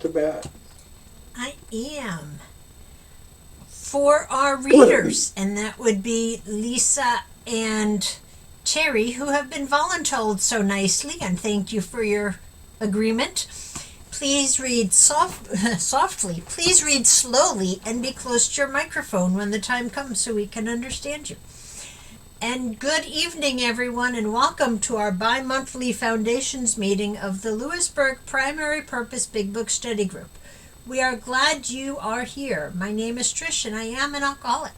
to bat. I am. For our readers, and that would be Lisa and Terry, who have been voluntold so nicely, and thank you for your agreement. Please read softly. Please read slowly and be close to your microphone when the time comes so we can understand you. And good evening, everyone, and welcome to our bi-monthly Foundations meeting of the Lppbbsg Primary Purpose Big Book Study Group. We are glad you are here. My name is Trish, and I am an alcoholic.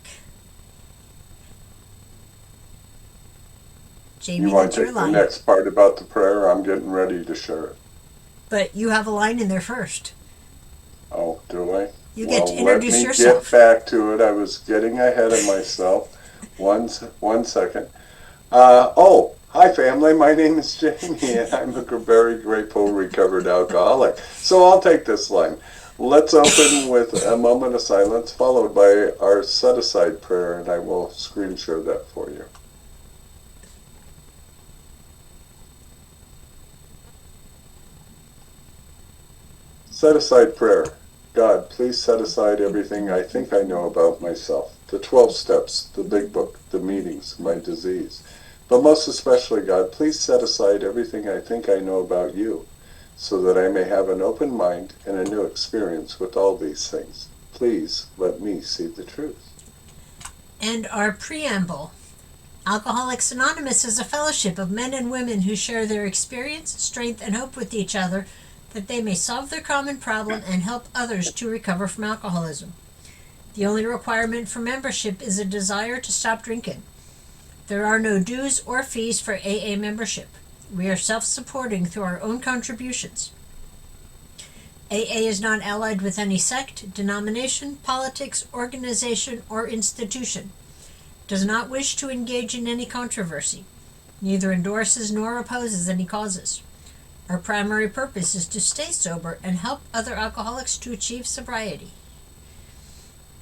Jamie, You want that's to your take the line. next part about the prayer? I'm getting ready to share it. But you have a line in there first. Oh, do I? You get to introduce yourself. Let me get back to it. I was getting ahead of myself. One second. Hi family. My name is Jamie, and I'm a very grateful recovered alcoholic. So I'll take this line. Let's open with a moment of silence, followed by our set-aside prayer, and I will screen share that for you. Set-aside prayer. God, please set aside everything I think I know about myself. The 12 steps, the big book, the meetings, my disease. But most especially, God, please set aside everything I think I know about you, so that I may have an open mind and a new experience with all these things. Please let me see the truth. And our preamble. Alcoholics Anonymous is a fellowship of men and women who share their experience, strength, and hope with each other, that they may solve their common problem and help others to recover from alcoholism. The only requirement for membership is a desire to stop drinking. There are no dues or fees for AA membership. We are self-supporting through our own contributions. AA is not allied with any sect, denomination, politics, organization, or institution. Does not wish to engage in any controversy. Neither endorses nor opposes any causes. Our primary purpose is to stay sober and help other alcoholics to achieve sobriety.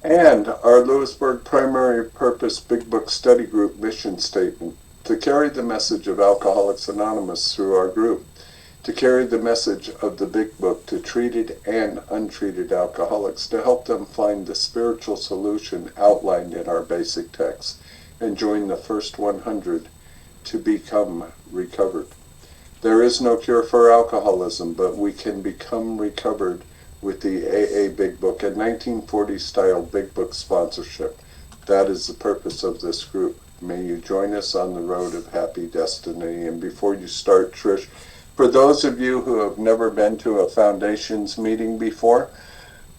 And our Lppbbsg Primary Purpose Big Book Study Group mission statement: to carry the message of Alcoholics Anonymous through our group, to carry the message of the Big Book to treated and untreated alcoholics, to help them find the spiritual solution outlined in our basic text, and join the first 100 to become recovered. There is no cure for alcoholism, but we can become recovered with the AA Big Book and 1940-style Big Book sponsorship. That is the purpose of this group. May you join us on the road of happy destiny. And before you start, Trish, for those of you who have never been to a Foundations meeting before,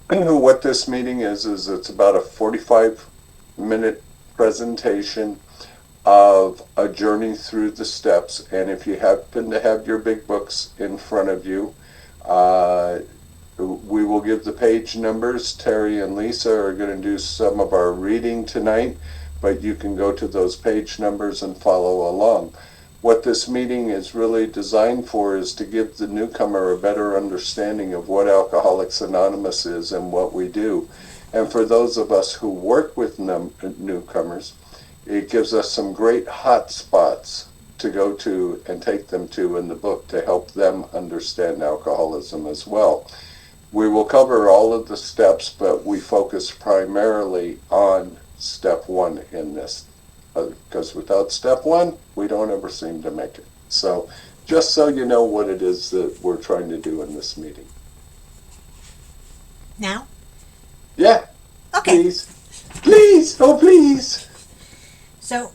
what this meeting is it's about a 45-minute presentation of a journey through the steps. And if you happen to have your big books in front of you, we will give the page numbers. Terry and Lisa are going to do some of our reading tonight, but you can go to those page numbers and follow along. What this meeting is really designed for is to give the newcomer a better understanding of what Alcoholics Anonymous is and what we do. And for those of us who work with newcomers, it gives us some great hot spots to go to and take them to in the book to help them understand alcoholism as well. We will cover all of the steps, but we focus primarily on step 1 in this, because without step 1, we don't ever seem to make it. So just so you know what it is that we're trying to do in this meeting. Now? Yeah. Okay. Please, oh please. So,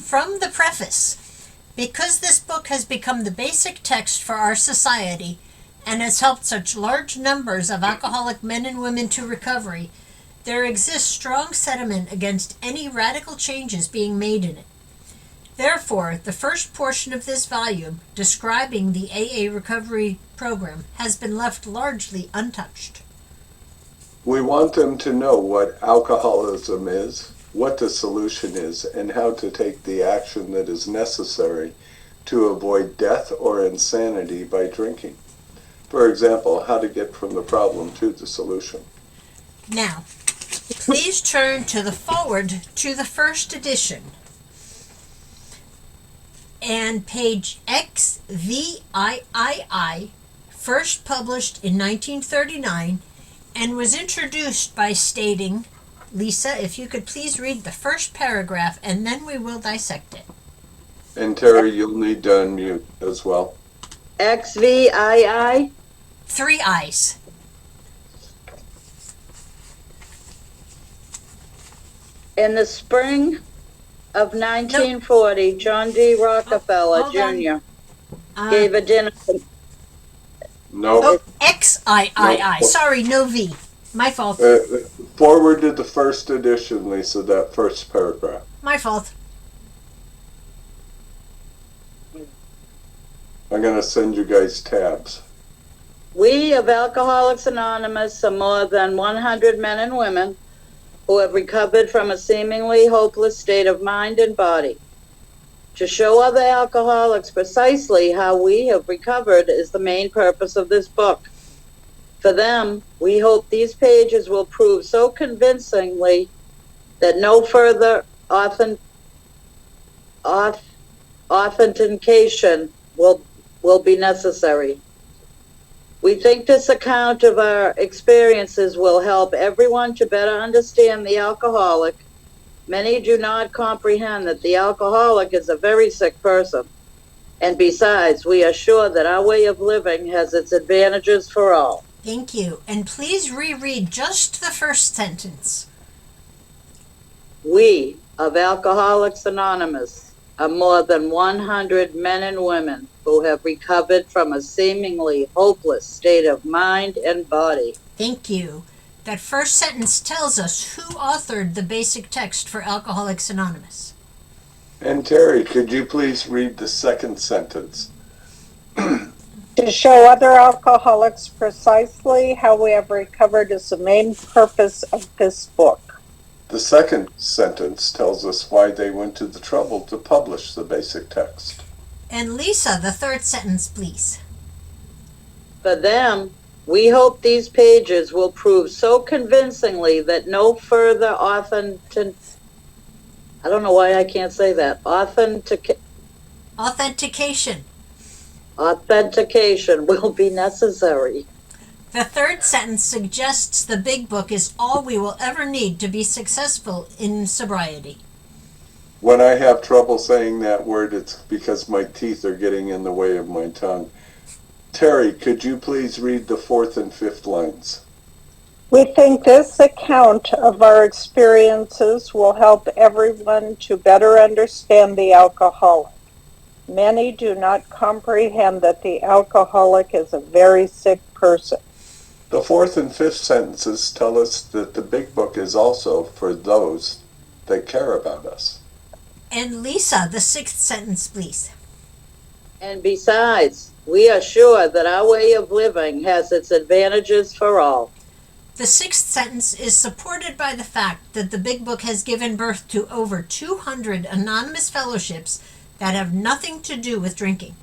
from the preface, because this book has become the basic text for our society and has helped such large numbers of alcoholic men and women to recovery, there exists strong sentiment against any radical changes being made in it. Therefore, the first portion of this volume, describing the AA recovery program, has been left largely untouched. We want them to know what alcoholism is, what the solution is, and how to take the action that is necessary to avoid death or insanity by drinking. For example, how to get from the problem to the solution. Now, please turn to the forward to the first edition and page XVII first published in 1939, and was introduced by stating, Lisa, if you could please read the first paragraph and then we will dissect it. And Terry, you'll need to unmute as well. XVI? 3 I's. In the spring of 1940, John D. Rockefeller Hold on. Jr. gave a dinner. No. Oh, XIII. No. Sorry, no V. My fault. Forward to the first edition, Lisa, that first paragraph. My fault. I'm going to send you guys tabs. We of Alcoholics Anonymous are more than 100 men and women who have recovered from a seemingly hopeless state of mind and body. To show other alcoholics precisely how we have recovered is the main purpose of this book. For them, we hope these pages will prove so convincingly that no further authentication will be necessary. We think this account of our experiences will help everyone to better understand the alcoholic. Many do not comprehend that the alcoholic is a very sick person. And besides, we are sure that our way of living has its advantages for all. Thank you. And please reread just the first sentence. We of Alcoholics Anonymous are more than 100 men and women who have recovered from a seemingly hopeless state of mind and body. Thank you. That first sentence tells us who authored the basic text for Alcoholics Anonymous. And Terry, could you please read the second sentence? To show other alcoholics precisely how we have recovered is the main purpose of this book. The second sentence tells us why they went to the trouble to publish the basic text. And Lisa, the third sentence, please. For them, we hope these pages will prove so convincingly that no further authentication will be necessary. The third sentence suggests the big book is all we will ever need to be successful in sobriety. When I have trouble saying that word, it's because my teeth are getting in the way of my tongue. Terry, could you please read the fourth and fifth lines? We think this account of our experiences will help everyone to better understand the alcoholic. Many do not comprehend that the alcoholic is a very sick person. The fourth and fifth sentences tell us that the big book is also for those that care about us. And Lisa, the sixth sentence, please. And besides, we are sure that our way of living has its advantages for all. The sixth sentence is supported by the fact that the big book has given birth to over 200 anonymous fellowships that have nothing to do with drinking.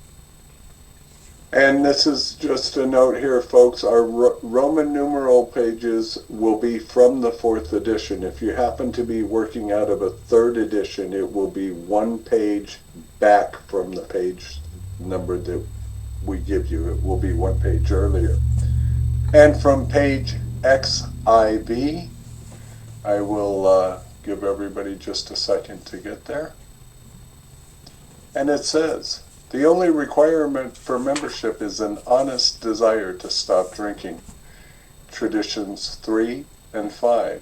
And this is just a note here, folks. Our Roman numeral pages will be from the fourth edition. If you happen to be working out of a third edition, it will be one page back from the page number that we give you. It will be one page earlier. And from page XIV, I will give everybody just a second to get there. And it says, the only requirement for membership is an honest desire to stop drinking. Traditions 3 and 5.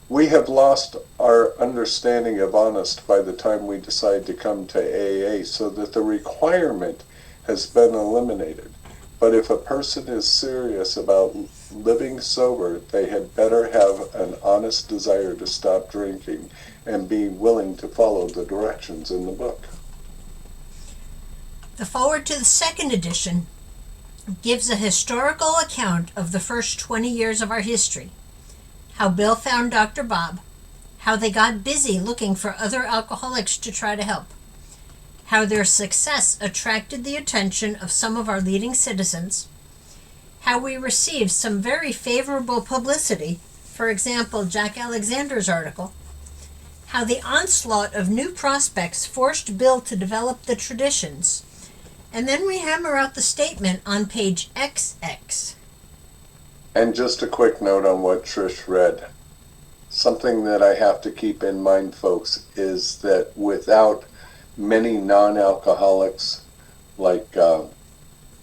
We have lost our understanding of honest by the time we decide to come to AA, so that the requirement has been eliminated. But if a person is serious about living sober, they had better have an honest desire to stop drinking and be willing to follow the directions in the book. The foreword to the second edition gives a historical account of the first 20 years of our history. How Bill found Dr. Bob, how they got busy looking for other alcoholics to try to help, how their success attracted the attention of some of our leading citizens, how we received some very favorable publicity, for example, Jack Alexander's article, how the onslaught of new prospects forced Bill to develop the traditions, And then we hammer out the statement on page XX. And just a quick note on what Trish read. Something that I have to keep in mind, folks, is that without many non-alcoholics like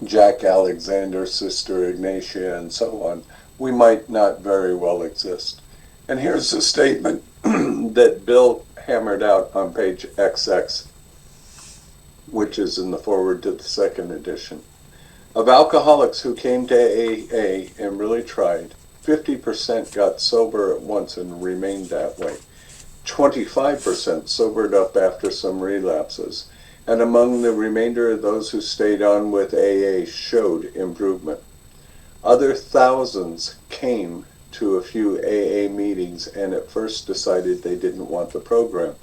Jack Alexander, Sister Ignatia, and so on, we might not very well exist. And here's a statement that Bill hammered out on page XX, which is in the foreword to the second edition. Of alcoholics who came to AA and really tried, 50% got sober at once and remained that way. 25% sobered up after some relapses, and among the remainder of those who stayed on with AA showed improvement. Other thousands came to a few AA meetings and at first decided they didn't want the program.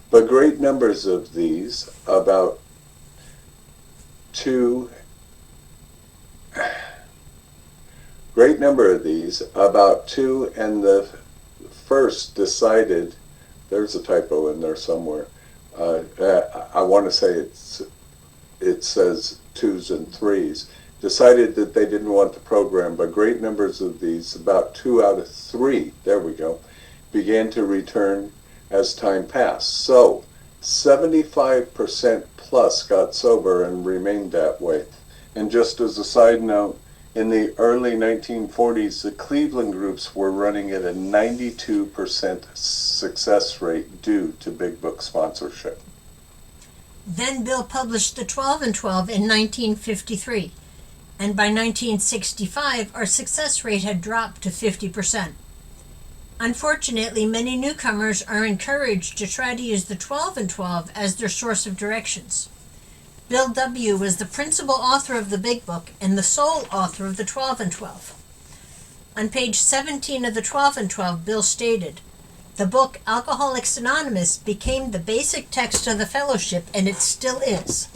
But great numbers of these, about two and the first decided, there's a typo in there somewhere, I want to say it says twos and threes, decided that they didn't want the program, but great numbers of these, about 2 out of 3, there we go, began to return as time passed. So 75% plus got sober and remained that way. And just as a side note, in the early 1940s, the Cleveland groups were running at a 92% success rate due to Big Book sponsorship. Then Bill published the 12 and 12 in 1953, and by 1965 our success rate had dropped to 50%. Unfortunately, many newcomers are encouraged to try to use the 12 and 12 as their source of directions. Bill W. was the principal author of the Big Book and the sole author of the 12 and 12. On page 17 of the 12 and 12, Bill stated, "The book Alcoholics Anonymous became the basic text of the fellowship, and it still is.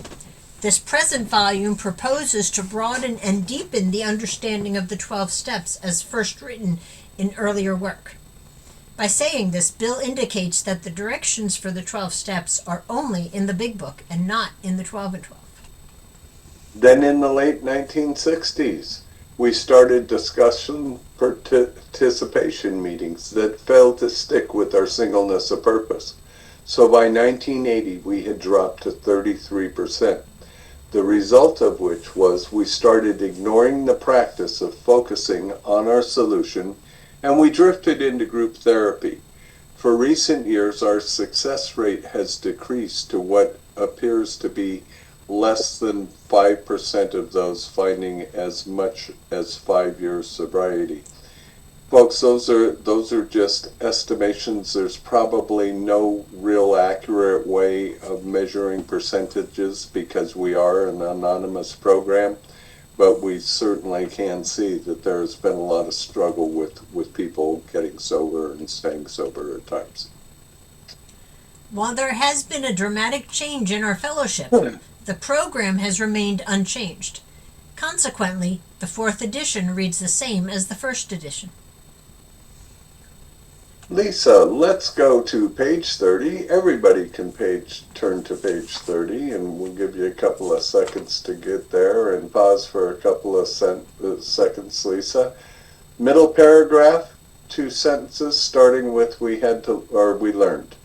This present volume proposes to broaden and deepen the understanding of the 12 steps as first written in earlier work." By saying this, Bill indicates that the directions for the 12 steps are only in the Big Book and not in the 12 and 12. Then in the late 1960s, we started discussion participation meetings that failed to stick with our singleness of purpose. So by 1980, we had dropped to 33%. The result of which was we started ignoring the practice of focusing on our solution, and we drifted into group therapy. For recent years, our success rate has decreased to what appears to be less than 5% of those finding as much as 5 years sobriety. Folks, those are just estimations. There's probably no real accurate way of measuring percentages because we are an anonymous program, but we certainly can see that there's been a lot of struggle with people getting sober and staying sober at times. While there has been a dramatic change in our fellowship, the program has remained unchanged. Consequently, the 4th edition reads the same as the 1st edition. Lisa, let's go to page 30. Everybody can turn to page 30, and we'll give you a couple of seconds to get there and pause for a couple of seconds, Lisa. Middle paragraph, 2 sentences starting with we learned.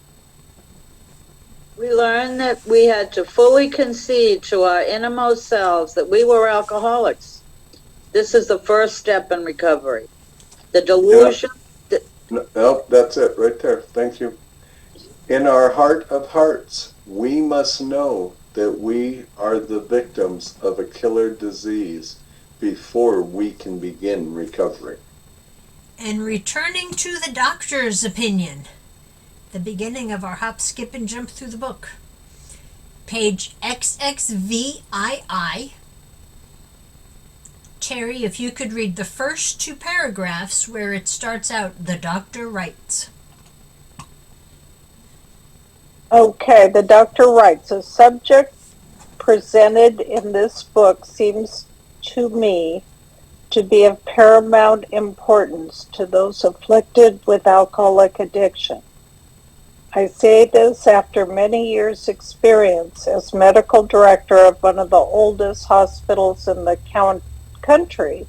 We learned that we had to fully concede to our innermost selves that we were alcoholics. This is the first step in recovery. The delusion... No, that's it right there. Thank you. In our heart of hearts, we must know that we are the victims of a killer disease before we can begin recovery. And returning to the doctor's opinion, the beginning of our hop, skip, and jump through the book. Page XXVII. Terry, if you could read the first 2 paragraphs where it starts out, "The doctor writes." Okay, the doctor writes, "The subject presented in this book seems to me to be of paramount importance to those afflicted with alcoholic addiction. I say this after many years' experience as medical director of one of the oldest hospitals in the country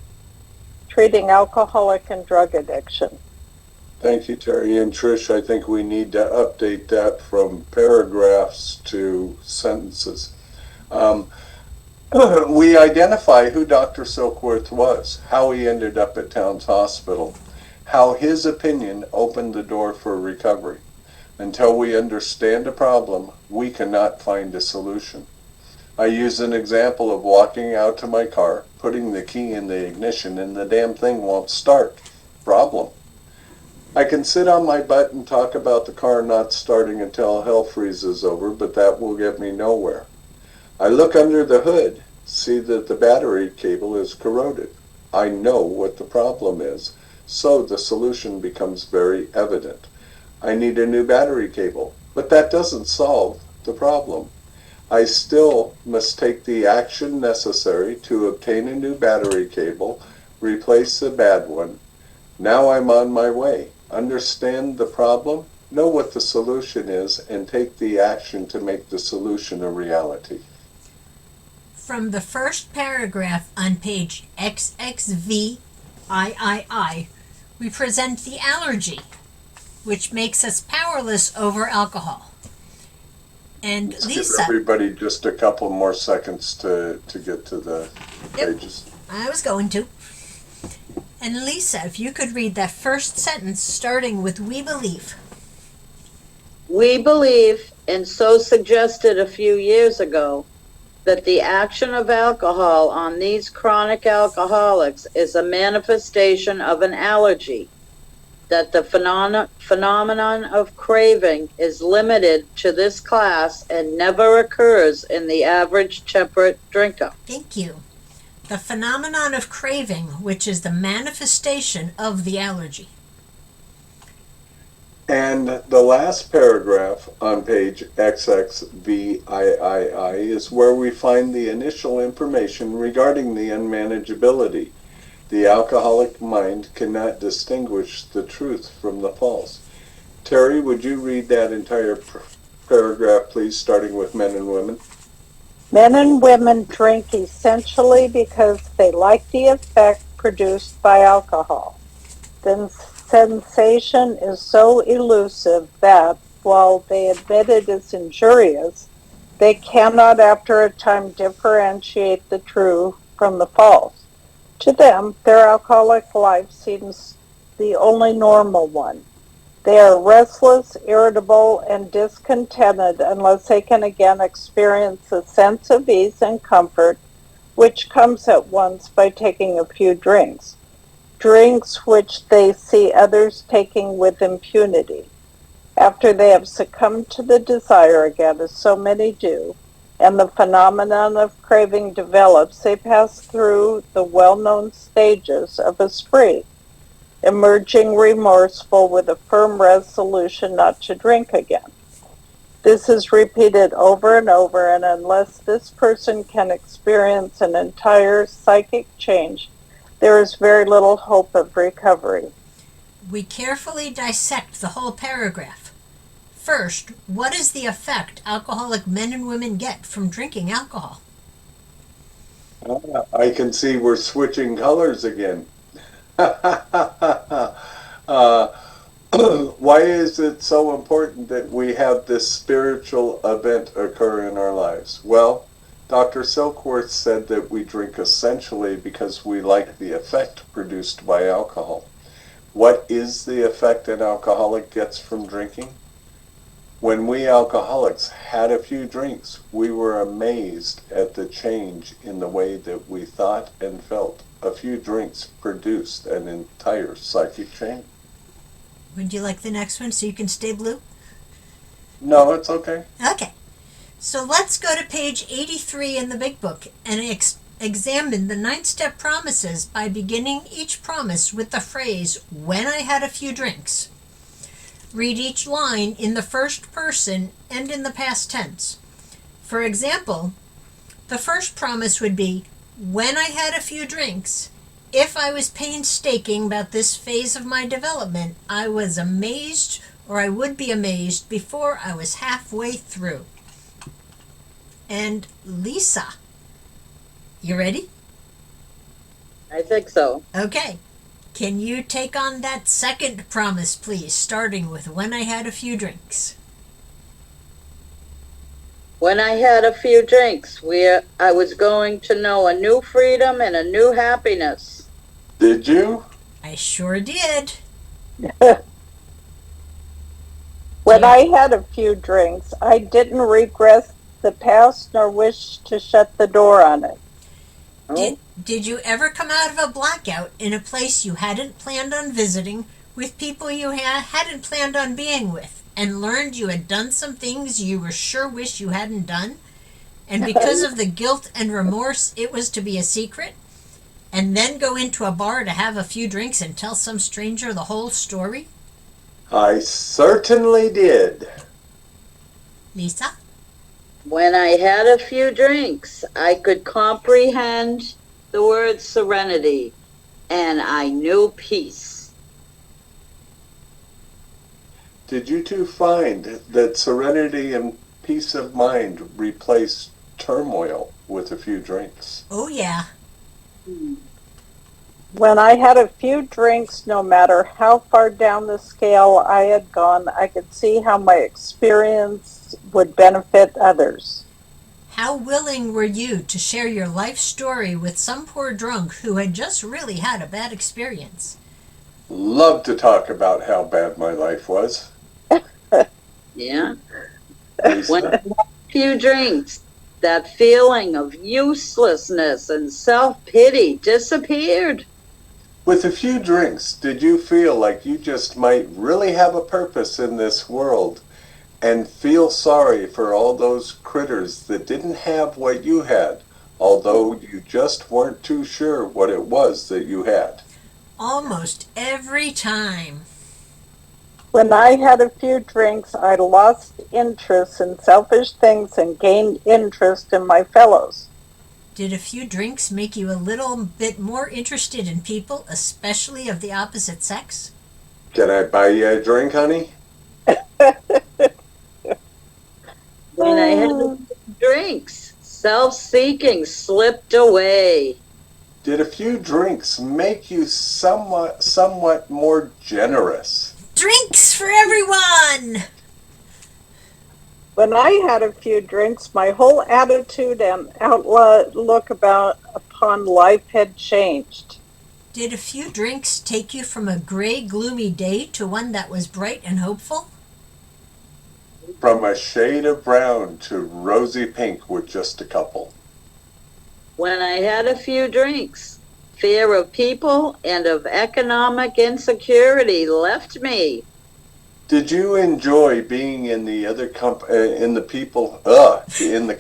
treating alcoholic and drug addiction. Thank you, Terry. And Trish, I think we need to update that from paragraphs to sentences. We identify who Dr. Silkworth was, how he ended up at Towns Hospital, how his opinion opened the door for recovery. Until we understand a problem, we cannot find a solution. I use an example of walking out to my car, putting the key in the ignition, and the damn thing won't start. Problem. I can sit on my butt and talk about the car not starting until hell freezes over, but that will get me nowhere. I look under the hood, see that the battery cable is corroded. I know what the problem is, so the solution becomes very evident. I need a new battery cable, but that doesn't solve the problem. I still must take the action necessary to obtain a new battery cable, replace the bad one. Now I'm on my way. Understand the problem, know what the solution is, and take the action to make the solution a reality. From the first paragraph on page XXVIII, we present the allergy, which makes us powerless over alcohol. And Let's Lisa, give everybody just a couple more seconds to get to the pages. I was going to. And Lisa, if you could read that first sentence starting with "we believe." We believe, and so suggested a few years ago, that the action of alcohol on these chronic alcoholics is a manifestation of an allergy, that the phenomenon of craving is limited to this class and never occurs in the average temperate drinker. Thank you. The phenomenon of craving, which is the manifestation of the allergy. And the last paragraph on page XXVIII is where we find the initial information regarding the unmanageability. The alcoholic mind cannot distinguish the truth from the false. Terry, would you read that entire paragraph, please, starting with men and women? Men and women drink essentially because they like the effect produced by alcohol. The sensation is so elusive that, while they admit it is injurious, they cannot after a time differentiate the true from the false. To them, their alcoholic life seems the only normal one. They are restless, irritable, and discontented unless they can again experience a sense of ease and comfort, which comes at once by taking a few drinks. Drinks which they see others taking with impunity. After they have succumbed to the desire again, as so many do, and the phenomenon of craving develops, they pass through the well-known stages of a spree, emerging remorseful with a firm resolution not to drink again. This is repeated over and over, and unless this person can experience an entire psychic change, there is very little hope of recovery. We carefully dissect the whole paragraph. First, what is the effect alcoholic men and women get from drinking alcohol? I can see we're switching colors again. Why is it so important that we have this spiritual event occur in our lives? Well, Dr. Silkworth said that we drink essentially because we like the effect produced by alcohol. What is the effect an alcoholic gets from drinking? When we alcoholics had a few drinks, we were amazed at the change in the way that we thought and felt. A few drinks produced an entire psychic change. Would you like the next one so you can stay blue? No, it's okay. Okay. So let's go to page 83 in the Big Book and examine the 9-step promises by beginning each promise with the phrase, "when I had a few drinks." Read each line in the first person and in the past tense. For example, the first promise would be, "when I had a few drinks, if I was painstaking about this phase of my development, I was amazed or I would be amazed before I was halfway through. And Lisa, you ready? I think so. Okay. Can you take on that second promise, please, starting with when I had a few drinks? When I had a few drinks, I was going to know a new freedom and a new happiness. Did you? I sure did. When I had a few drinks, I didn't regret the past nor wish to shut the door on it. Did you ever come out of a blackout in a place you hadn't planned on visiting with people you hadn't planned on being with and learned you had done some things you were sure wish you hadn't done? And because of the guilt and remorse, it was to be a secret? And then go into a bar to have a few drinks and tell some stranger the whole story? I certainly did. Lisa? When I had a few drinks, I could comprehend the word serenity, and I knew peace. Did you two find that serenity and peace of mind replaced turmoil with a few drinks? Oh, yeah. When I had a few drinks, no matter how far down the scale I had gone, I could see how my experience would benefit others. How willing were you to share your life story with some poor drunk who had just really had a bad experience? Love to talk about how bad my life was. Yeah. Lisa? When I had a few drinks, that feeling of uselessness and self-pity disappeared. With a few drinks, did you feel like you just might really have a purpose in this world and feel sorry for all those critters that didn't have what you had, although you just weren't too sure what it was that you had? Almost every time. When I had a few drinks, I lost interest in selfish things and gained interest in my fellows. Did a few drinks make you a little bit more interested in people, especially of the opposite sex? Can I buy you a drink, honey? When I had a few drinks, self-seeking slipped away. Did a few drinks make you somewhat more generous? Drinks for everyone! When I had a few drinks, my whole attitude and outlook upon life had changed. Did a few drinks take you from a gray, gloomy day to one that was bright and hopeful? From a shade of brown to rosy pink with just a couple. When I had a few drinks, fear of people and of economic insecurity left me. Did you enjoy being in the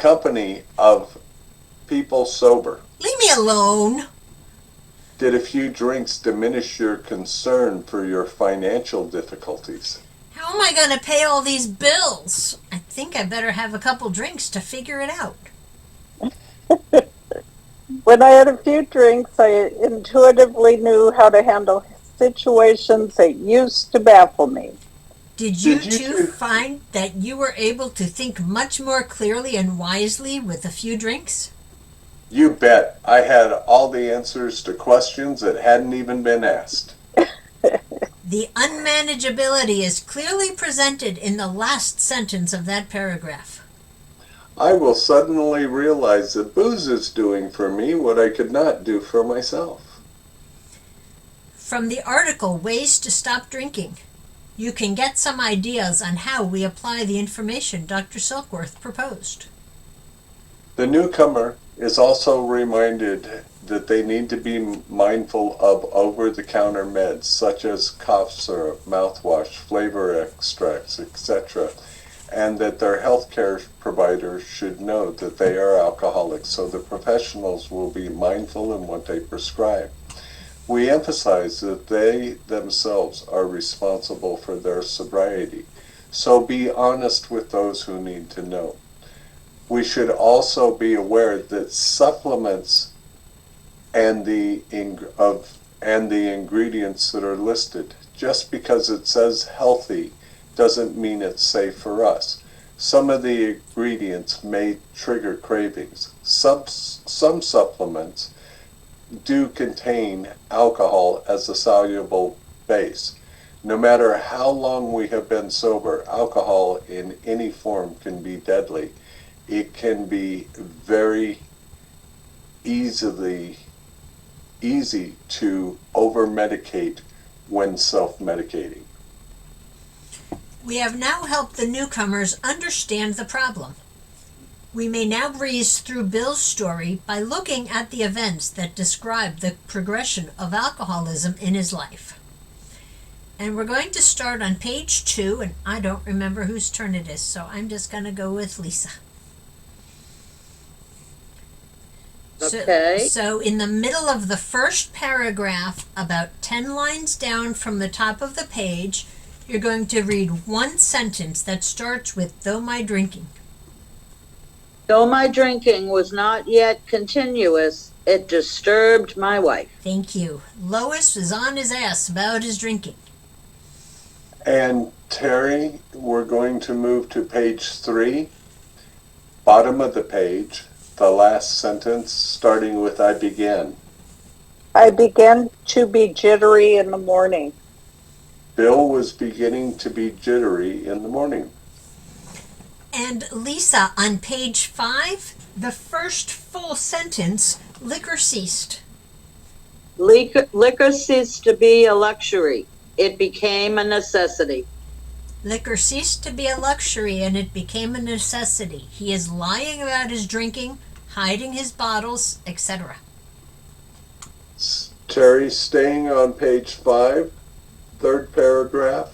company of people sober? Leave me alone! Did a few drinks diminish your concern for your financial difficulties? How am I going to pay all these bills? I think I better have a couple drinks to figure it out. When I had a few drinks, I intuitively knew how to handle situations that used to baffle me. Did you two find that you were able to think much more clearly and wisely with a few drinks? You bet. I had all the answers to questions that hadn't even been asked. The unmanageability is clearly presented in the last sentence of that paragraph. I will suddenly realize that booze is doing for me what I could not do for myself. From the article, Ways to Stop Drinking, you can get some ideas on how we apply the information Dr. Silkworth proposed. The newcomer is also reminded that they need to be mindful of over-the-counter meds such as cough syrup, mouthwash, flavor extracts, etc., and that their healthcare providers should know that they are alcoholics, so the professionals will be mindful in what they prescribe. We emphasize that they themselves are responsible for their sobriety, so be honest with those who need to know. We should also be aware that supplements and the ingredients that are listed, just because it says healthy, doesn't mean it's safe for us. Some of the ingredients may trigger cravings. Some supplements do contain alcohol as a soluble base. No matter how long we have been sober, alcohol in any form can be deadly. It can be very easy to over-medicate when self-medicating. We have now helped the newcomers understand the problem. We may now breeze through Bill's story by looking at the events that describe the progression of alcoholism in his life. And we're going to start on page 2, and I don't remember whose turn it is, so I'm just going to go with Lisa. Okay. So in the middle of the first paragraph, about 10 lines down from the top of the page, you're going to read one sentence that starts with, "Though my drinking." Though my drinking was not yet continuous, it disturbed my wife. Thank you. Lois was on his ass about his drinking. And Terry, we're going to move to page 3, bottom of the page, the last sentence starting with "I began." I began to be jittery in the morning. Bill was beginning to be jittery in the morning. And Lisa, on page 5, the first full sentence, "Liquor ceased." Liquor ceased to be a luxury. It became a necessity. Liquor ceased to be a luxury and it became a necessity. He is lying about his drinking, hiding his bottles, etc. Terry, staying on page 5, third paragraph,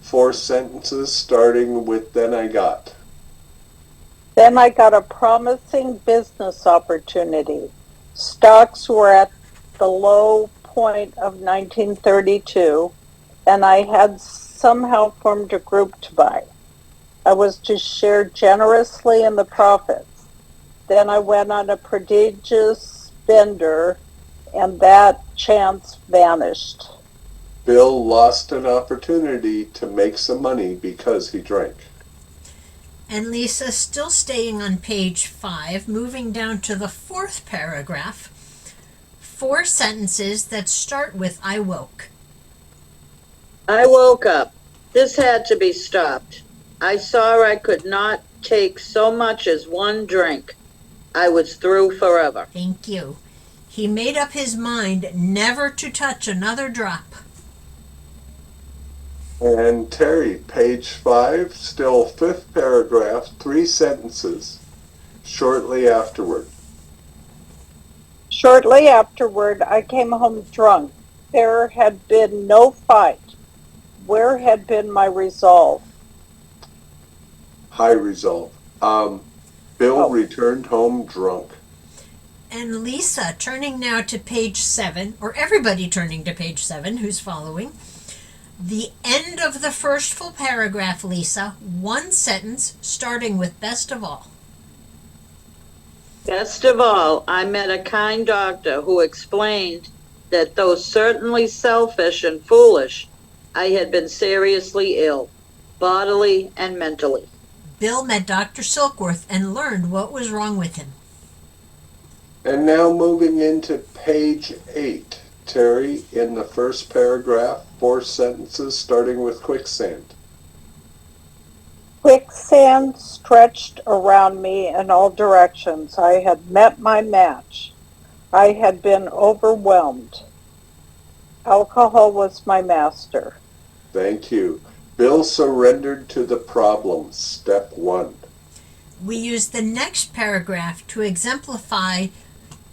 4 sentences starting with "Then I got." Then I got a promising business opportunity. Stocks were at the low point of 1932, and I had somehow formed a group to buy. I was to share generously in the profits. Then I went on a prodigious bender, and that chance vanished. Bill lost an opportunity to make some money because he drank. And Lisa, still staying on page 5, moving down to the 4th paragraph, 4 sentences that start with "I woke." I woke up. This had to be stopped. I saw I could not take so much as one drink. I was through forever. Thank you. He made up his mind never to touch another drop. And Terry, page 5, still 5th paragraph, 3 sentences shortly afterward. Shortly afterward, I came home drunk. There had been no fight. Where had been my resolve? High resolve. Bill returned home drunk. And Lisa, turning now to page 7, or everybody turning to page 7 who's following, the end of the first full paragraph, Lisa, one sentence starting with "best of all." Best of all, I met a kind doctor who explained that though certainly selfish and foolish, I had been seriously ill, bodily and mentally. Bill met Dr. Silkworth and learned what was wrong with him. And now moving into page 8, Terry, in the first paragraph, 4 sentences starting with "quicksand." Quicksand stretched around me in all directions. I had met my match. I had been overwhelmed. Alcohol was my master. Thank you. Bill surrendered to the problem, step 1. We use the next paragraph to exemplify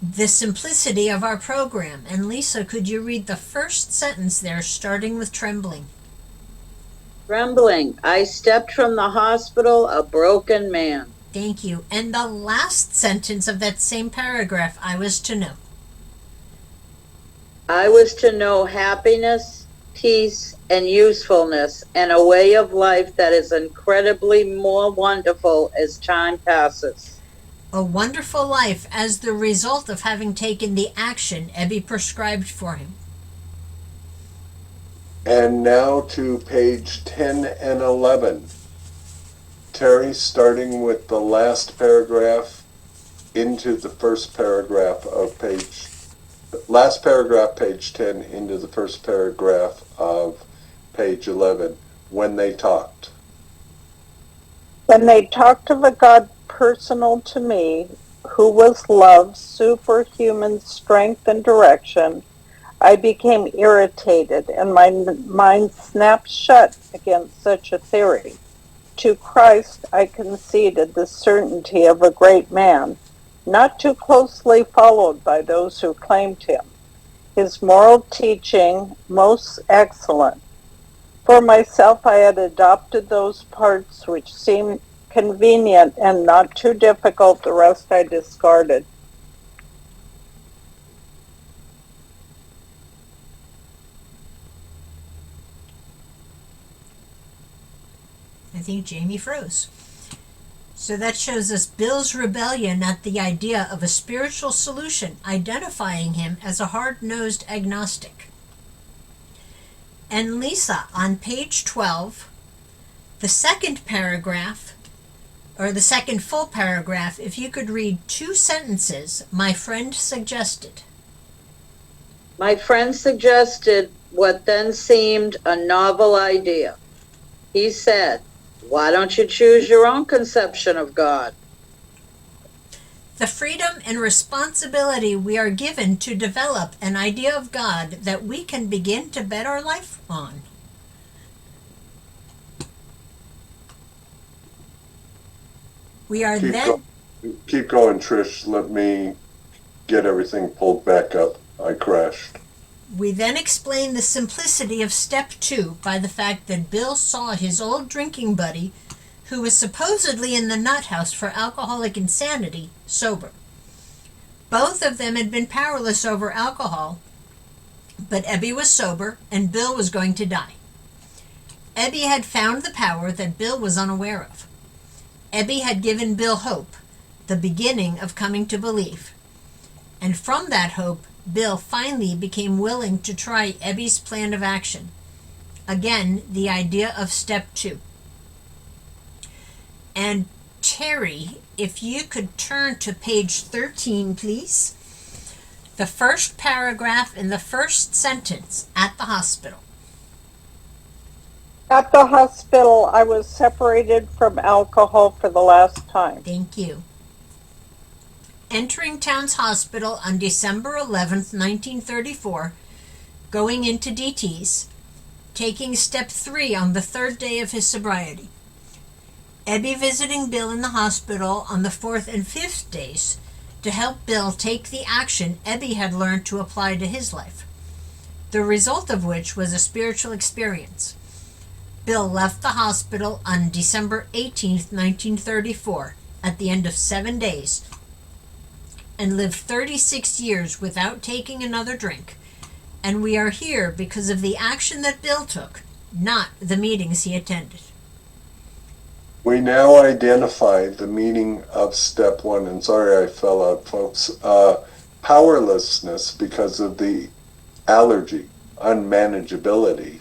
the simplicity of our program. And Lisa, could you read the first sentence there, starting with "trembling"? Trembling, I stepped from the hospital a broken man. Thank you. And the last sentence of that same paragraph, "I was to know." I was to know happiness, peace, and usefulness, and a way of life that is incredibly more wonderful as time passes. A wonderful life as the result of having taken the action Ebby prescribed for him. And now to page 10 and 11. Terry, starting with the last paragraph into the first paragraph of last paragraph, page 10, into the first paragraph of page 11, when they talked. When they talked of a God personal to me, who was love, superhuman strength and direction, I became irritated and my mind snapped shut against such a theory. To Christ I conceded the certainty of a great man, not too closely followed by those who claimed him. His moral teaching most excellent. For myself I had adopted those parts which seemed convenient and not too difficult, the rest I discarded. I think Jamie froze. So that shows us Bill's rebellion at the idea of a spiritual solution, identifying him as a hard-nosed agnostic. And Lisa, on page 12, the second paragraph, or the second full paragraph, if you could read 2 sentences, my friend suggested. My friend suggested what then seemed a novel idea. He said, "Why don't you choose your own conception of God?" The freedom and responsibility we are given to develop an idea of God that we can begin to bet our life on. We are Keep going, Trish. Let me get everything pulled back up. I crashed. We then explain the simplicity of step 2 by the fact that Bill saw his old drinking buddy, who was supposedly in the nut house for alcoholic insanity, sober. Both of them had been powerless over alcohol, but Ebby was sober and Bill was going to die. Ebby had found the power that Bill was unaware of. Ebby had given Bill hope, the beginning of coming to believe. And from that hope, Bill finally became willing to try Ebby's plan of action. Again, the idea of step 2. And Terry, if you could turn to page 13, please. The first paragraph in the first sentence, at the hospital. At the hospital, I was separated from alcohol for the last time. Thank you. Entering Towns Hospital on December 11th, 1934, going into DT's, taking step 3 on the 3rd day of his sobriety. Ebby visiting Bill in the hospital on the 4th and 5th days to help Bill take the action Ebby had learned to apply to his life, the result of which was a spiritual experience. Bill left the hospital on December 18th, 1934, at the end of 7 days, and lived 36 years without taking another drink. And we are here because of the action that Bill took, not the meetings he attended. We now identify the meaning of step 1, and sorry I fell out, folks. Powerlessness because of the allergy, unmanageability,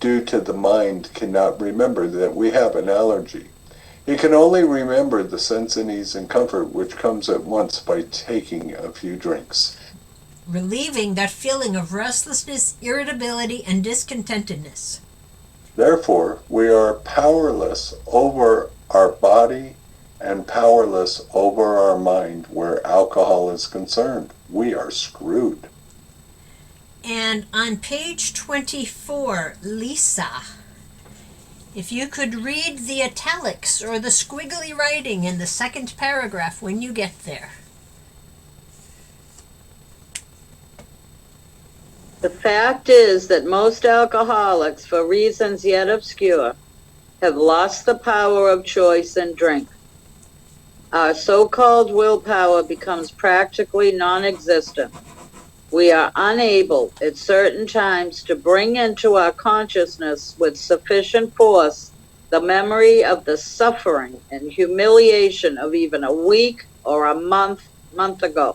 due to the mind cannot remember that we have an allergy. He can only remember the sense and ease and comfort which comes at once by taking a few drinks. Relieving that feeling of restlessness, irritability, and discontentedness. Therefore, we are powerless over our body and powerless over our mind where alcohol is concerned. We are screwed. And on page 24, Lisa, if you could read the italics or the squiggly writing in the second paragraph when you get there. The fact is that most alcoholics, for reasons yet obscure, have lost the power of choice and drink. Our so-called willpower becomes practically non-existent. We are unable at certain times to bring into our consciousness with sufficient force the memory of the suffering and humiliation of even a week or a month ago.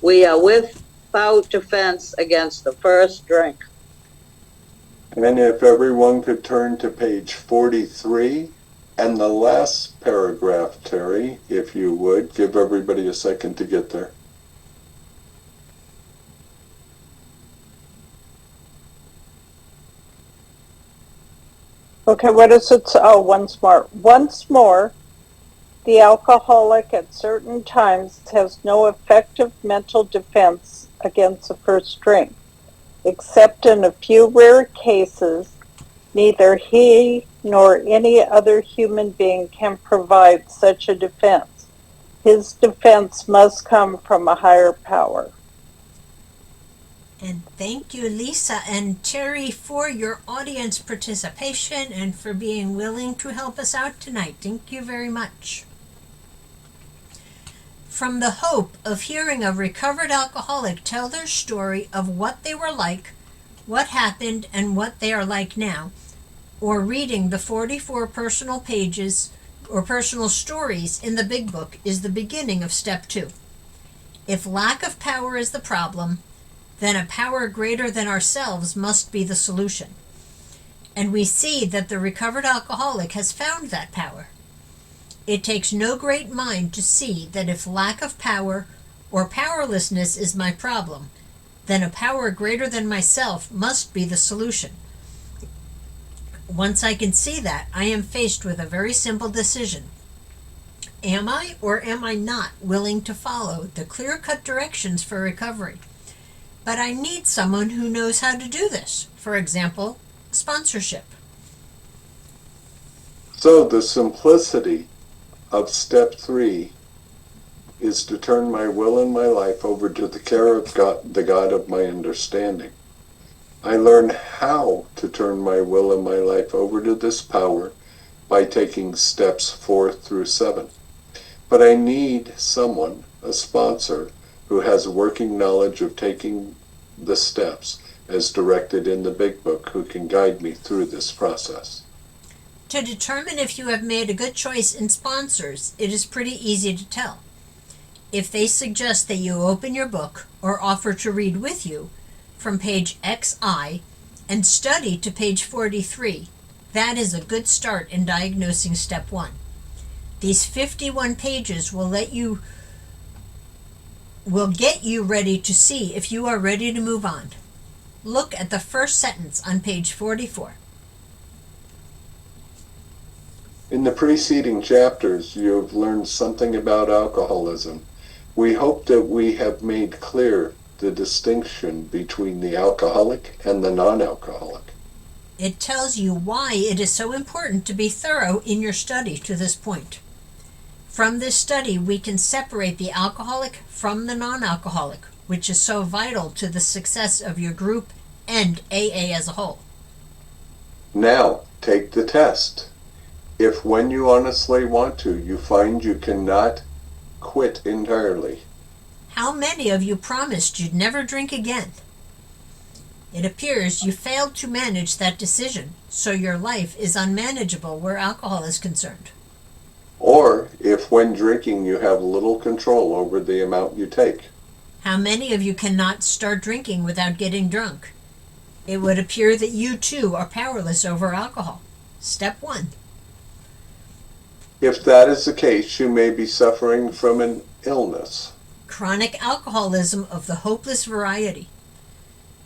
We are without defense against the first drink. And if everyone could turn to page 43 and the last paragraph, Terry, if you would, give everybody a second to get there. Okay, what is it? Oh, once more. Once more, the alcoholic at certain times has no effective mental defense against the first drink. Except in a few rare cases, neither he nor any other human being can provide such a defense. His defense must come from a higher power. And thank you, Lisa and Terry, for your audience participation and for being willing to help us out tonight. Thank you very much. From the hope of hearing a recovered alcoholic tell their story of what they were like, what happened, and what they are like now, or reading the 44 personal pages or personal stories in the Big Book is the beginning of step 2. If lack of power is the problem, then a power greater than ourselves must be the solution. And we see that the recovered alcoholic has found that power. It takes no great mind to see that if lack of power or powerlessness is my problem, then a power greater than myself must be the solution. Once I can see that, I am faced with a very simple decision. Am I or am I not willing to follow the clear-cut directions for recovery? But I need someone who knows how to do this. For example, sponsorship. So the simplicity of step 3 is to turn my will and my life over to the care of God, the God of my understanding. I learn how to turn my will and my life over to this power by taking steps 4 through 7. But I need someone, a sponsor, who has working knowledge of taking the steps as directed in the Big Book, who can guide me through this process. To determine if you have made a good choice in sponsors, it is pretty easy to tell. If they suggest that you open your book or offer to read with you from page XI and study to page 43, that is a good start in diagnosing step 1. These 51 pages will get you ready to see if you are ready to move on. Look at the first sentence on page 44. In the preceding chapters, you have learned something about alcoholism. We hope that we have made clear the distinction between the alcoholic and the non-alcoholic. It tells you why it is so important to be thorough in your study to this point. From this study, we can separate the alcoholic from the non-alcoholic, which is so vital to the success of your group and AA as a whole. Now, take the test. If when you honestly want to, you find you cannot quit entirely. How many of you promised you'd never drink again? It appears you failed to manage that decision, so your life is unmanageable where alcohol is concerned. Or if when drinking you have little control over the amount you take. How many of you cannot start drinking without getting drunk? It would appear that you too are powerless over alcohol. Step 1. If that is the case, you may be suffering from an illness, Chronic alcoholism of the hopeless variety.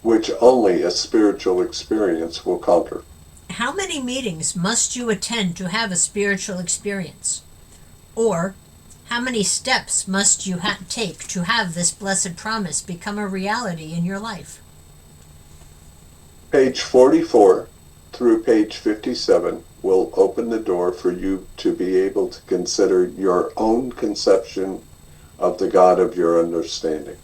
which only a spiritual experience will conquer. How many meetings must you attend to have a spiritual experience? Or, how many steps must you take to have this blessed promise become a reality in your life? Page 44 through page 57 will open the door for you to be able to consider your own conception of the God of your understanding.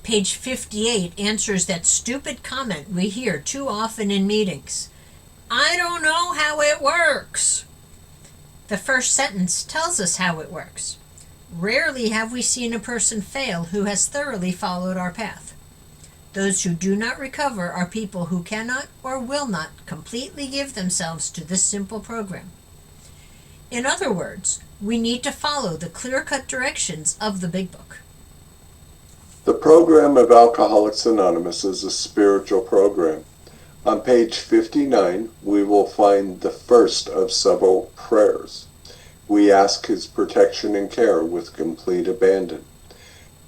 Page 58 answers that stupid comment we hear too often in meetings. I don't know how it works. The first sentence tells us how it works. Rarely have we seen a person fail who has thoroughly followed our path. Those who do not recover are people who cannot or will not completely give themselves to this simple program. In other words, we need to follow the clear-cut directions of the Big Book. The program of Alcoholics Anonymous is a spiritual program. On page 59, we will find the first of several prayers. We ask His protection and care with complete abandon.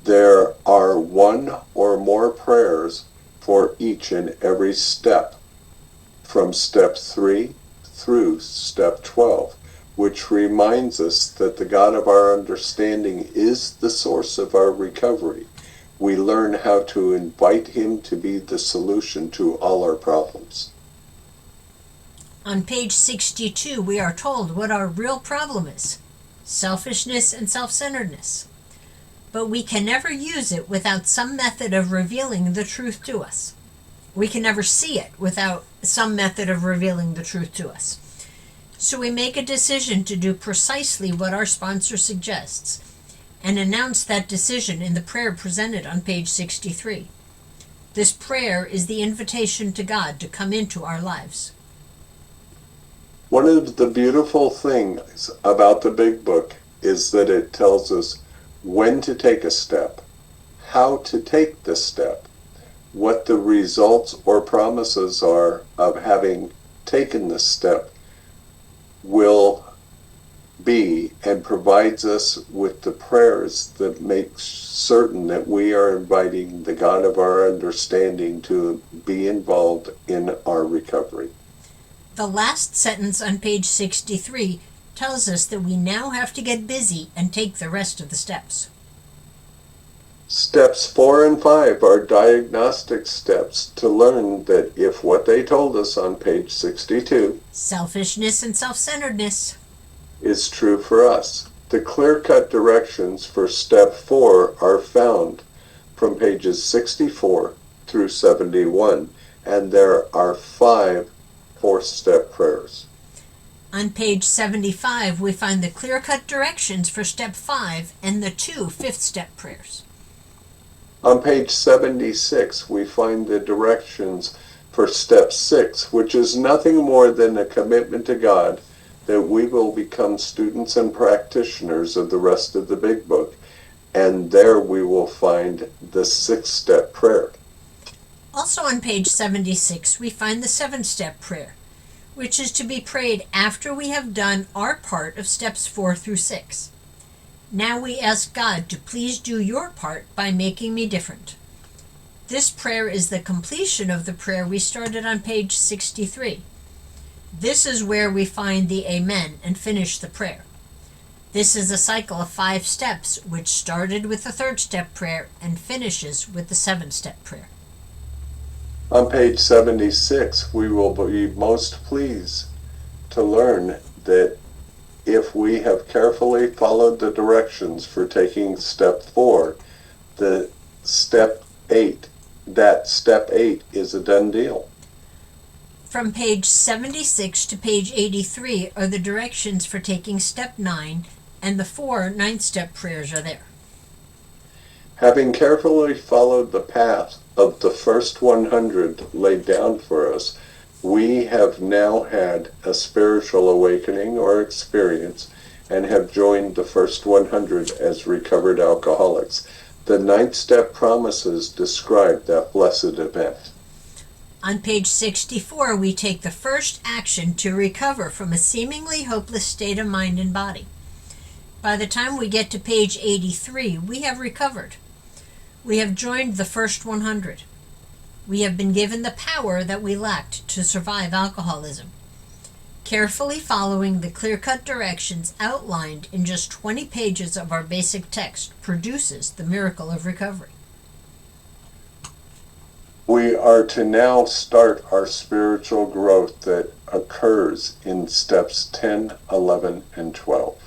There are one or more prayers for each and every step, from step 3 through step 12, which reminds us that the God of our understanding is the source of our recovery. We learn how to invite Him to be the solution to all our problems. On page 62, we are told what our real problem is: selfishness and self-centeredness. But we can never use it without some method of revealing the truth to us. We can never see it without some method of revealing the truth to us. So we make a decision to do precisely what our sponsor suggests, and announce that decision in the prayer presented on page 63. This prayer is the invitation to God to come into our lives. One of the beautiful things about the Big Book is that it tells us when to take a step, how to take the step, what the results or promises are of having taken the step will be, and provides us with the prayers that make certain that we are inviting the God of our understanding to be involved in our recovery. The last sentence on page 63 tells us that we now have to get busy and take the rest of the steps. Steps 4 and 5 are diagnostic steps to learn that if what they told us on page 62, selfishness and self-centeredness, is true for us. The clear-cut directions for step 4 are found from pages 64 through 71, and there are 5 fourth-step prayers. On page 75, we find the clear-cut directions for step 5 and the 2 fifth-step prayers. On page 76, we find the directions for step 6, which is nothing more than a commitment to God that we will become students and practitioners of the rest of the Big Book, and there we will find the 6th-step prayer. Also on page 76, we find the 7th-step prayer, which is to be prayed after we have done our part of steps 4 through 6. Now we ask God to please do your part by making me different. This prayer is the completion of the prayer we started on page 63. This is where we find the Amen and finish the prayer. This is a cycle of 5 steps, which started with the 3rd-step prayer and finishes with the 7th-step prayer. On page 76, we will be most pleased to learn that if we have carefully followed the directions for taking step 4, that step 8 is a done deal. From page 76 to page 83 are the directions for taking step 9, and the 4 9th-step prayers are there. Having carefully followed the path of the first 100 laid down for us, we have now had a spiritual awakening or experience and have joined the first 100 as recovered alcoholics. The 9th-step promises describe that blessed event. On page 64, we take the first action to recover from a seemingly hopeless state of mind and body. By the time we get to page 83, we have recovered. We have joined the first 100. We have been given the power that we lacked to survive alcoholism. Carefully following the clear-cut directions outlined in just 20 pages of our basic text produces the miracle of recovery. We are to now start our spiritual growth that occurs in steps 10, 11, and 12.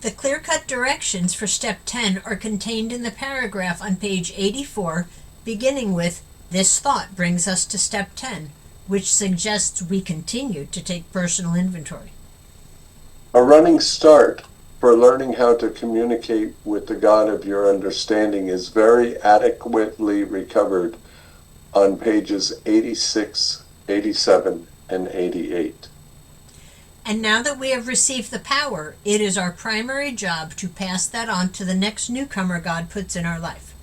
The clear-cut directions for step 10 are contained in the paragraph on page 84, beginning with, "This thought brings us to step 10, which suggests we continue to take personal inventory." A running start for learning how to communicate with the God of your understanding is very adequately recovered on pages 86, 87, and 88. And now that we have received the power, it is our primary job to pass that on to the next newcomer God puts in our life.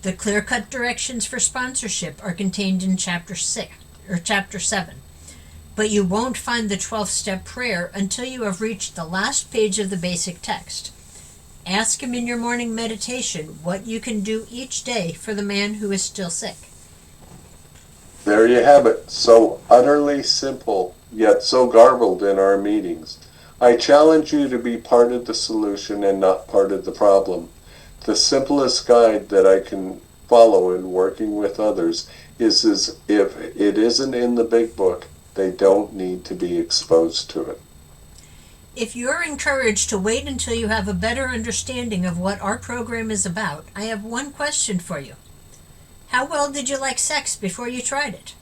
The clear-cut directions for sponsorship are contained in chapter 6, or chapter 7. But you won't find the 12th step prayer until you have reached the last page of the basic text. Ask him in your morning meditation what you can do each day for the man who is still sick. There you have it. So utterly simple, yet so garbled in our meetings. I challenge you to be part of the solution and not part of the problem. The simplest guide that I can follow in working with others is if it isn't in the big book, they don't need to be exposed to it. If you're encouraged to wait until you have a better understanding of what our program is about, I have one question for you. How well did you like sex before you tried it?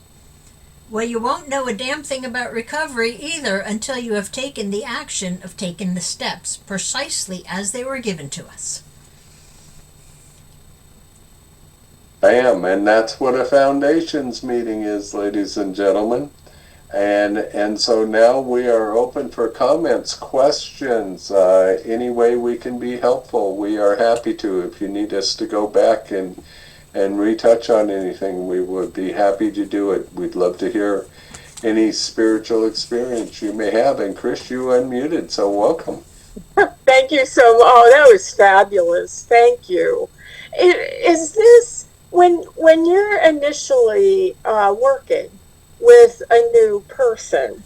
Well, you won't know a damn thing about recovery either until you have taken the action of taking the steps precisely as they were given to us. Bam, and that's what a foundations meeting is, ladies and gentlemen. And so now we are open for comments, questions, any way we can be helpful. We are happy to. If you need us to go back and retouch on anything, we would be happy to do it. We'd love to hear any spiritual experience you may have. And Chris, you unmuted, so welcome. Thank you so much. Oh, that was fabulous. Thank you. Is this, when you're initially working with a new person,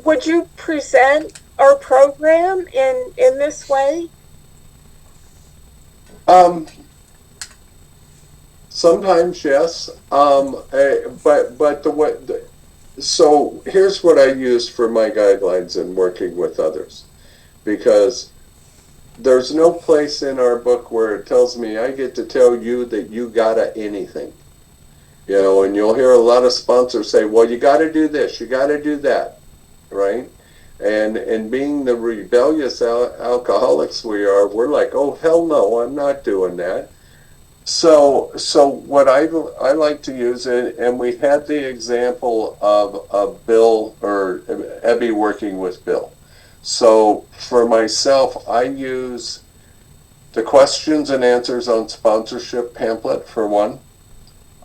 would you present our program in this way? Sometimes yes, but so here's what I use for my guidelines in working with others, because there's no place in our book where it tells me I get to tell you that you gotta anything. You know, and you'll hear a lot of sponsors say, well, you got to do this, you got to do that, right? And being the rebellious alcoholics we are, we're like, oh, hell no, I'm not doing that. So what I like to use, and we had the example of Bill, or Ebby working with Bill. So for myself, I use the questions and answers on sponsorship pamphlet for one.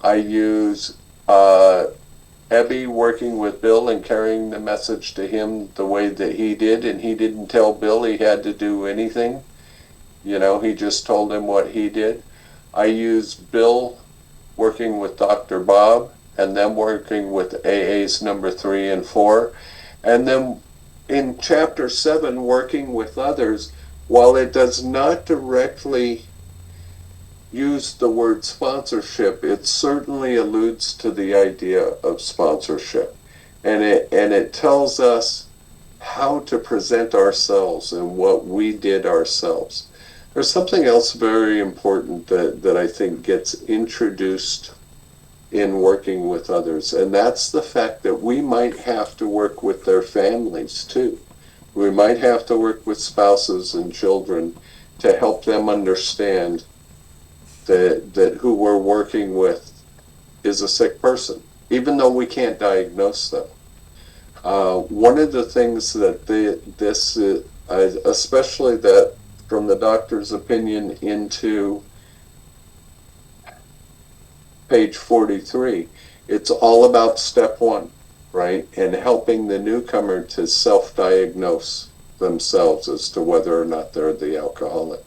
I use Ebby working with Bill and carrying the message to him the way that he did, and he didn't tell Bill he had to do anything. You know, he just told him what he did. I use Bill working with Dr. Bob, and then working with AAs number 3 and 4. And then in chapter 7, working with others, while it does not directly use the word sponsorship, it certainly alludes to the idea of sponsorship, and it tells us how to present ourselves and what we did ourselves. There's something else very important that I think gets introduced in working with others, and that's the fact that we might have to work with their families too. We might have to work with spouses and children to help them understand that who we're working with is a sick person, even though we can't diagnose them. One of the things that especially that from the doctor's opinion into page 43, it's all about step 1, right? And helping the newcomer to self-diagnose themselves as to whether or not they're the alcoholic.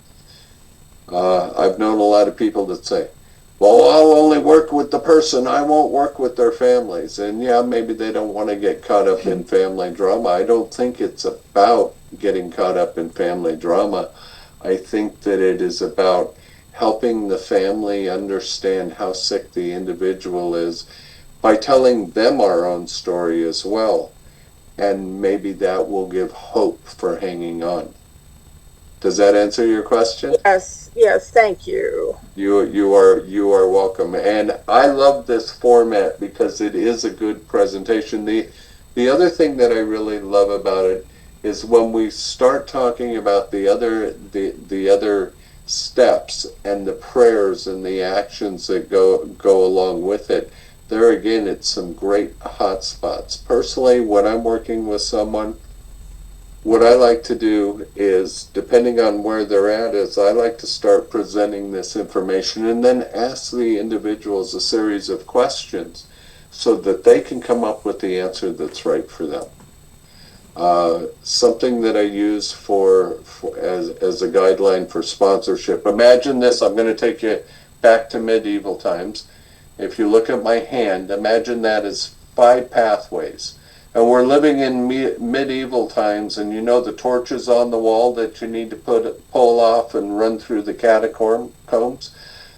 I've known a lot of people that say, well, I'll only work with the person, I won't work with their families. And yeah, maybe they don't want to get caught up in family drama. I don't think it's about getting caught up in family drama. I think that it is about helping the family understand how sick the individual is by telling them our own story as well. And maybe that will give hope for hanging on. Does that answer your question? Yes, thank you. You are welcome. And I love this format because it is a good presentation. The other thing that I really love about it is when we start talking about the other steps and the prayers and the actions that go along with it. There again, it's some great hot spots. Personally, when I'm working with someone, what I like to do is, depending on where they're at, is I like to start presenting this information and then ask the individuals a series of questions so that they can come up with the answer that's right for them. Something that I use as a guideline for sponsorship. Imagine this, I'm going to take you back to medieval times. If you look at my hand, imagine that as 5 pathways. And we're living in medieval times, and you know the torches on the wall that you need to pull off and run through the catacombs.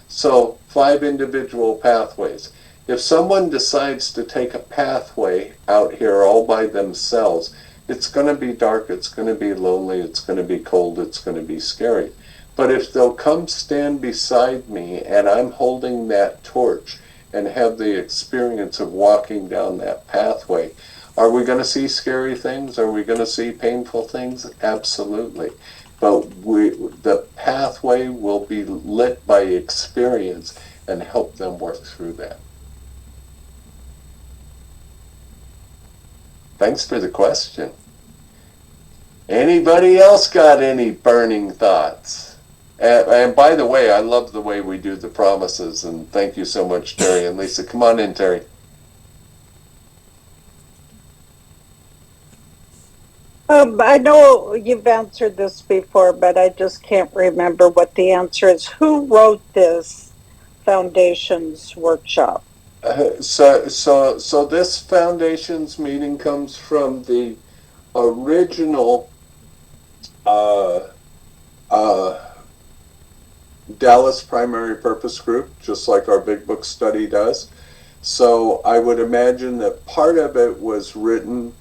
So 5 individual pathways. If someone decides to take a pathway out here all by themselves, it's going to be dark, it's going to be lonely, it's going to be cold, it's going to be scary. But if they'll come stand beside me and I'm holding that torch and have the experience of walking down that pathway, are we going to see scary things? Are we going to see painful things? Absolutely. But the pathway will be lit by experience and help them work through that. Thanks for the question. Anybody else got any burning thoughts? And by the way, I love the way we do the promises, and thank you so much, Terry and Lisa. Come on in, Terry. I know you've answered this before, but I just can't remember what the answer is. Who wrote this Foundations workshop? So this Foundations meeting comes from the original Dallas Primary Purpose Group, just like our Big Book study does. So I would imagine that part of it was written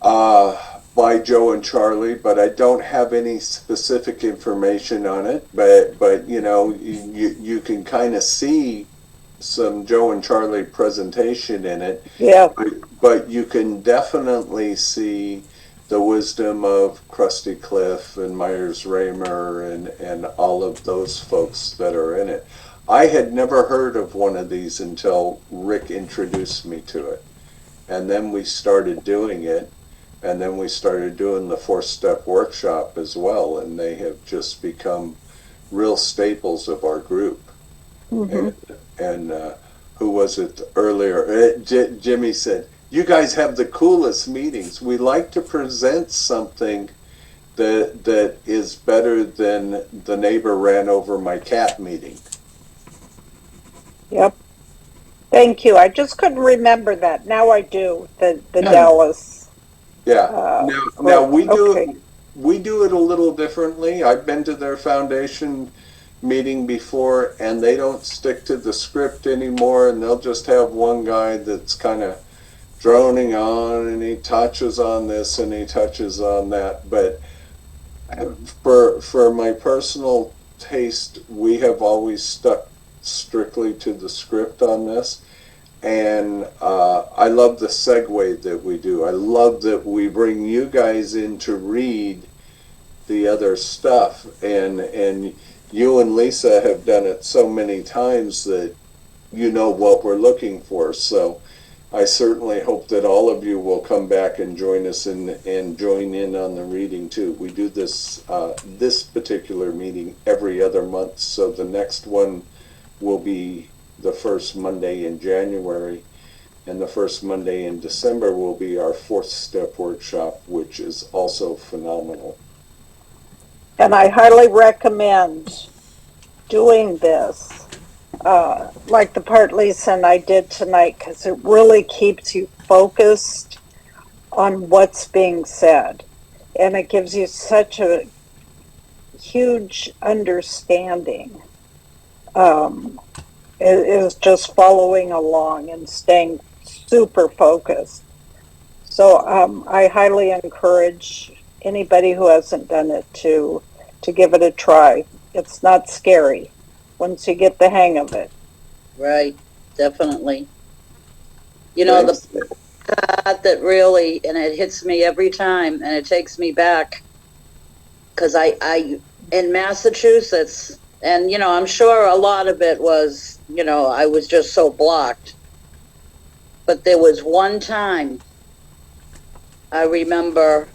by Joe and Charlie, but I don't have any specific information on it. But you know, you can kind of see some Joe and Charlie presentation in it. Yeah. But you can definitely see the wisdom of Krusty Cliff and Myers Raymer and all of those folks that are in it. I had never heard of one of these until Rick introduced me to it. And then we started doing it. And then we started doing the 4-step workshop as well. And they have just become real staples of our group. Mm-hmm. And who was it earlier? Jimmy said, you guys have the coolest meetings. We like to present something that is better than the neighbor ran over my cat meeting. Yep. Thank you. I just couldn't remember that. Now I do. The Dallas. Yeah. Now we do it a little differently. I've been to their foundation meeting before, and they don't stick to the script anymore, and they'll just have one guy that's kind of droning on, and he touches on this and he touches on that. But for my personal taste, we have always stuck strictly to the script on this. And I love the segue that we do. I love that we bring you guys in to read the other stuff. And you and Lisa have done it so many times that you know what we're looking for. So I certainly hope that all of you will come back and join us and join in on the reading too. We do this particular meeting every other month. So the next one will be the first Monday in January, and the first Monday in December will be our 4th step workshop, which is also phenomenal. And I highly recommend doing this, like the part Lisa and I did tonight, because it really keeps you focused on what's being said. And it gives you such a huge understanding. It is just following along and staying super focused. So I highly encourage anybody who hasn't done it to give it a try. It's not scary once you get the hang of it. Right, definitely. You know, the part that really, and it hits me every time, and it takes me back, because I in Massachusetts, and, you know, I'm sure a lot of it was, you know, I was just so blocked. But there was one time I remember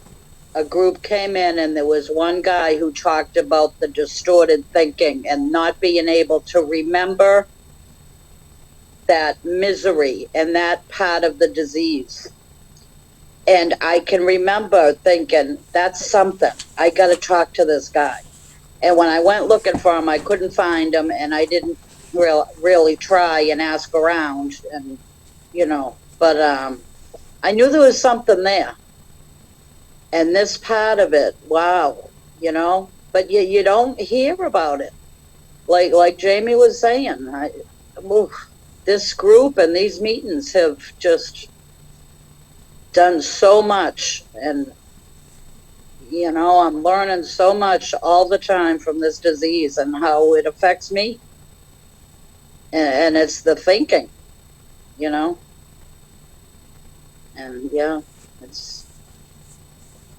a group came in and there was one guy who talked about the distorted thinking and not being able to remember that misery and that part of the disease. And I can remember thinking, that's something. I got to talk to this guy. And when I went looking for him, I couldn't find him, and I didn't really try and ask around, and but I knew there was something there. And this part of it, wow, but you don't hear about it. Like Jamie was saying, this group and these meetings have just done so much, and I'm learning so much all the time from this disease and how it affects me. And it's the thinking, and yeah, it's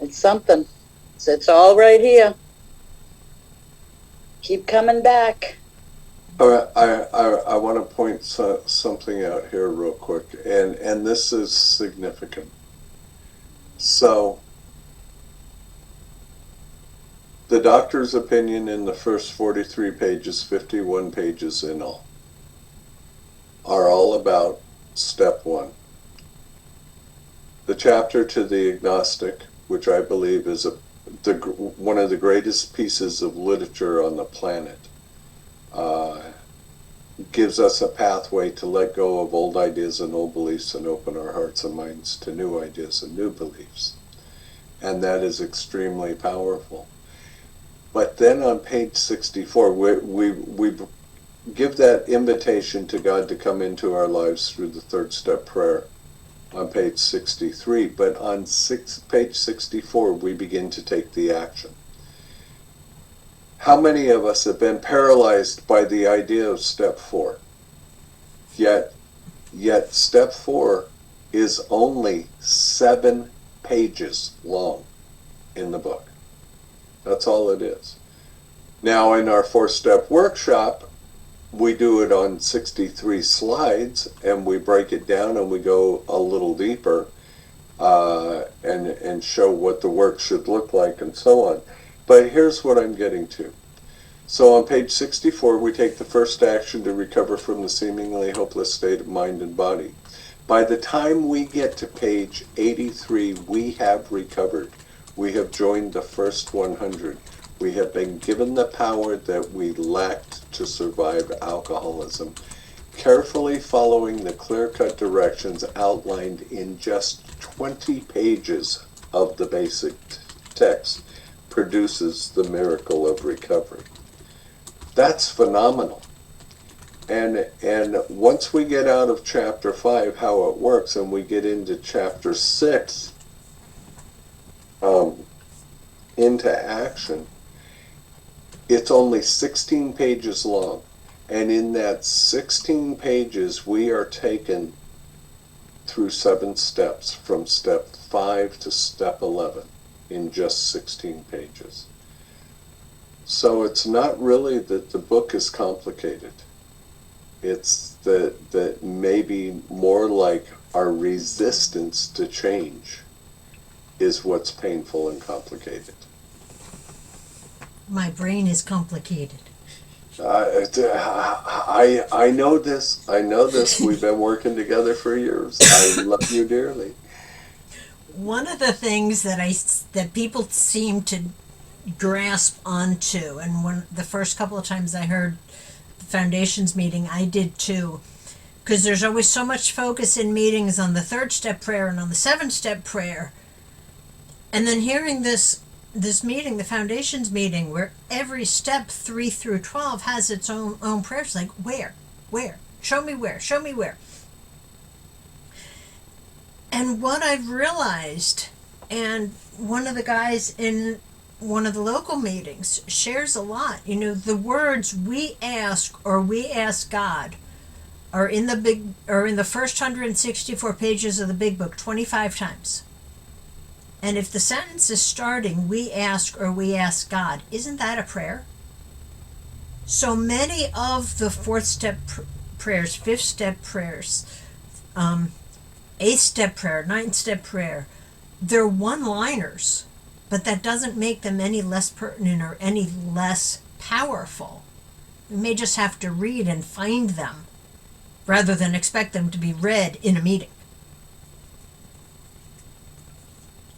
something. It's all right here. Keep coming back. I want to point something out here real quick, and this is significant. So, the doctor's opinion in the first 43 pages, 51 pages in all, are all about step one. The chapter to the agnostic, which I believe is one of the greatest pieces of literature on the planet, gives us a pathway to let go of old ideas and old beliefs and open our hearts and minds to new ideas and new beliefs. And that is extremely powerful. But then on page 64, we give that invitation to God to come into our lives through the third step prayer on page 63. But on page 64, we begin to take the action. How many of us have been paralyzed by the idea of step 4? Yet step 4 is only 7 pages long in the book. That's all it is. Now in our 4-step workshop, we do it on 63 slides, and we break it down and we go a little deeper and show what the work should look like and so on. But here's what I'm getting to. So on page 64, we take the first action to recover from the seemingly hopeless state of mind and body. By the time we get to page 83, we have recovered. We have joined the first 100. We have been given the power that we lacked to survive alcoholism, carefully following the clear-cut directions outlined in just 20 pages of the basic text produces the miracle of recovery. That's phenomenal. And once we get out of chapter 5, how it works, and we get into chapter 6, into action, it's only 16 pages long. And in that 16 pages, we are taken through 7 steps, from step 5 to step 11, in just 16 pages. So it's not really that the book is complicated. It's that maybe more like our resistance to change is what's painful and complicated. My brain is complicated. I know this. I know this. We've been working together for years. I love you dearly. One of the things that people seem to grasp onto, and the first couple of times I heard the Foundation's meeting, I did too, because there's always so much focus in meetings on the 3rd step prayer and on the 7th step prayer, and then hearing this meeting, the Foundation's meeting, where every step 3 through 12 has its own prayers, like where, show me where. And what I've realized, and one of the guys in one of the local meetings shares a lot, the words "we ask" or "we ask God" are in the first 164 pages of the big book 25 times. And if the sentence is starting "we ask" or "we ask God," isn't that a prayer? So many of the 4th step prayers, 5th step prayers, 8th step prayer, 9th step prayer, they're one-liners. but that doesn't make them any less pertinent or any less powerful. We may just have to read and find them rather than expect them to be read in a meeting.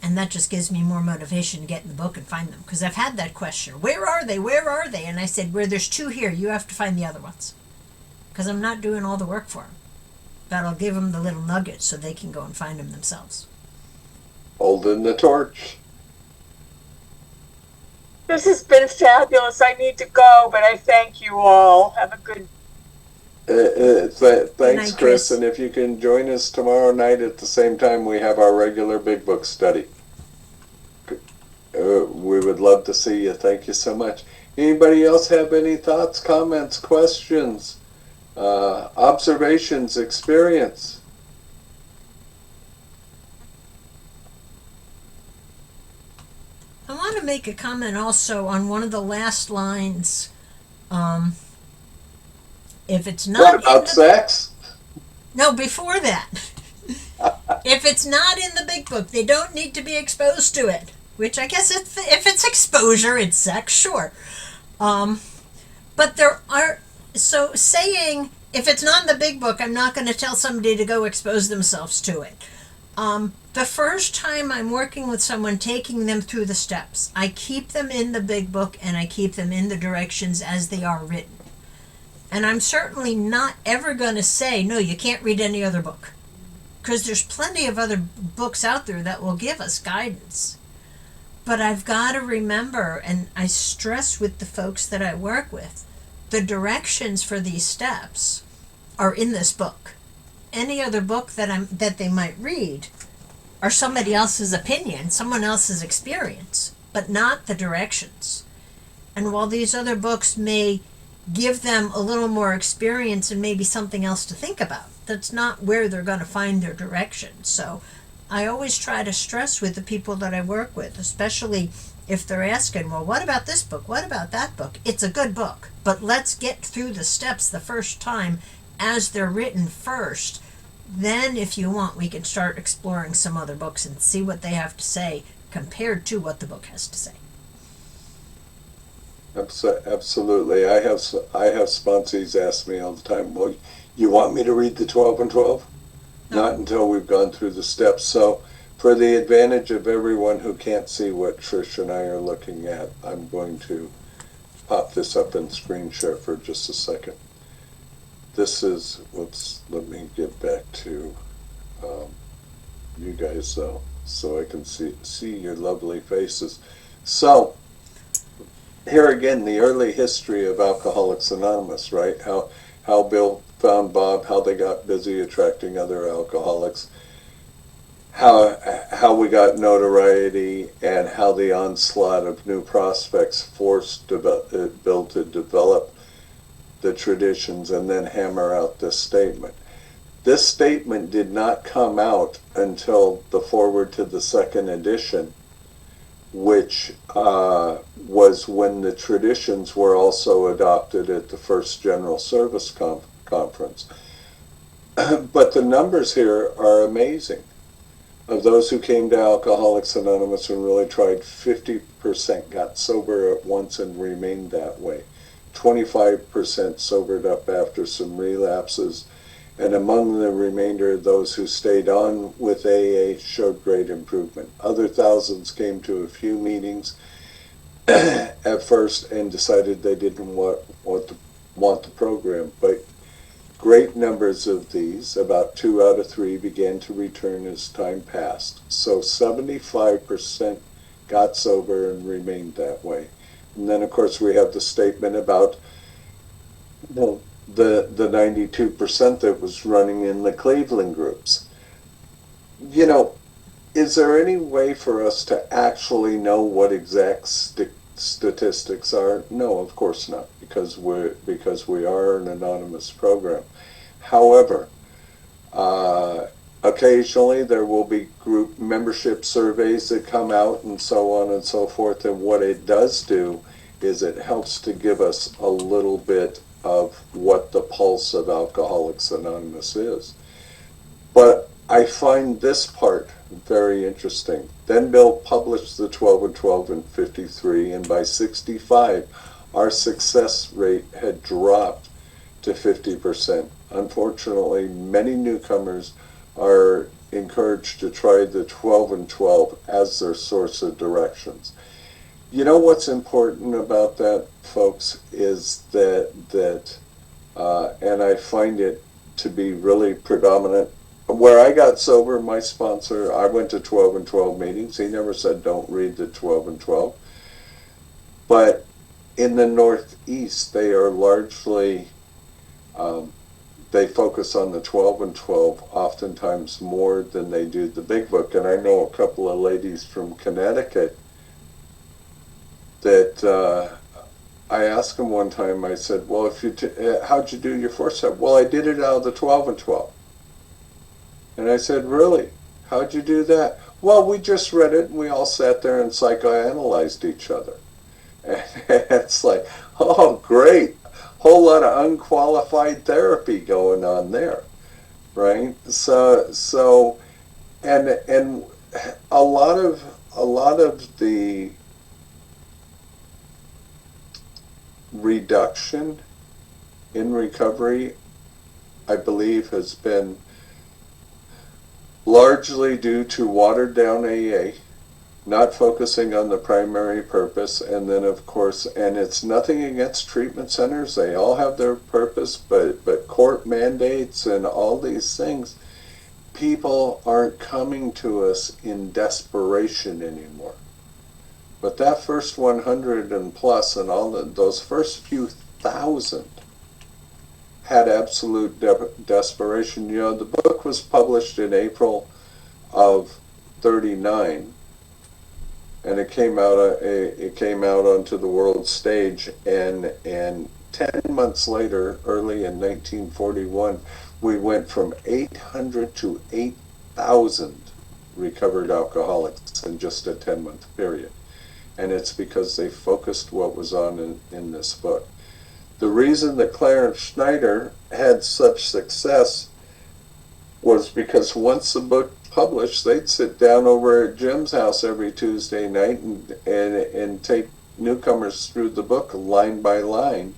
And that just gives me more motivation to get in the book and find them, because I've had that question, where are they, where are they? And I said, where there's 2 here, you have to find the other ones, because I'm not doing all the work for them, but I'll give them the little nuggets so they can go and find them themselves. Holding the torch. This has been fabulous. I need to go, but I thank you all. Have a good Thanks, night, Chris. Chris. And if you can join us tomorrow night at the same time we have our regular Big Book study. We would love to see you. Thank you so much. Anybody else have any thoughts, comments, questions, observations, experience? I want to make a comment also on one of the last lines. If it's not What in about the, sex? no, before that, if it's not in the big book, they don't need to be exposed to it. Which I guess if it's exposure, it's sex, sure. But there are, so saying if it's not in the big book, I'm not going to tell somebody to go expose themselves to it. The first time I'm working with someone, taking them through the steps, I keep them in the big book and I keep them in the directions as they are written. And I'm certainly not ever going to say, no, you can't read any other book. Because there's plenty of other books out there that will give us guidance. But I've got to remember, and I stress with the folks that I work with, the directions for these steps are in this book. Any other book that they might read are somebody else's opinion, someone else's experience, but not the directions. And while these other books may give them a little more experience and maybe something else to think about, that's not where they're going to find their direction. So I always try to stress with the people that I work with, especially if they're asking, well, what about this book? What about that book? It's a good book, but let's get through the steps the first time as they're written first. Then, if you want, we can start exploring some other books and see what they have to say compared to what the book has to say. Absolutely. I have sponsees ask me all the time, well, you want me to read the 12 and 12? No. Not until we've gone through the steps. So for the advantage of everyone who can't see what Trish and I are looking at, I'm going to pop this up in screen share for just a second. This is, let me get back to you guys though, so I can see your lovely faces. So here again, the early history of Alcoholics Anonymous, right? How Bill found Bob, how they got busy attracting other alcoholics, how we got notoriety, and how the onslaught of new prospects forced Bill to develop the traditions and then hammer out this statement. This statement did not come out until the foreword to the second edition, which was when the traditions were also adopted at the first General Service Conference. But the numbers here are amazing. Of those who came to Alcoholics Anonymous and really tried, 50% got sober at once and remained that way. 25% sobered up after some relapses, and among the remainder of those who stayed on with AA showed great improvement. Other thousands came to a few meetings at first and decided they didn't want the program, but great numbers of these, about 2 out of 3, began to return as time passed. So 75% got sober and remained that way. And then, of course, we have the statement about the 92% that was running in the Cleveland groups. You know, is there any way for us to actually know what exact statistics are? No, of course not, because we are an anonymous program. However, occasionally there will be group membership surveys that come out and so on and so forth, and what it does do is it helps to give us a little bit of what the pulse of Alcoholics Anonymous is. But I find this part very interesting. Then Bill published the 12 and 12 in 53, and by 65, our success rate had dropped to 50%. Unfortunately, many newcomers are encouraged to try the 12 and 12 as their source of directions. You know what's important about that, folks, is and I find it to be really predominant. Where I got sober, my sponsor, I went to 12 and 12 meetings. He never said don't read the 12 and 12. But in the Northeast, they are largely, they focus on the 12 and 12 oftentimes more than they do the big book. And I know a couple of ladies from Connecticut that I asked them one time, I said, well, how'd you do your fourth step? Well, I did it out of the 12 and 12. And I said, really? How'd you do that? Well, we just read it and we all sat there and psychoanalyzed each other. And it's like, oh, great. Whole lot of unqualified therapy going on there, right? So, and a lot of the reduction in recovery, I believe, has been largely due to watered down AA, not focusing on the primary purpose, and then of course, and it's nothing against treatment centers, they all have their purpose, but court mandates and all these things, people aren't coming to us in desperation anymore. But that first 100 and plus and those first few thousand had absolute desperation. You know, the book was published in April of 39, and it came out onto the world stage, and 10 months later, early in 1941, we went from 800 to 8,000 recovered alcoholics in just a 10-month period. And it's because they focused what was on in this book. The reason that Clarence Schneider had such success was because once the book published, they'd sit down over at Jim's house every Tuesday night and take newcomers through the book line by line.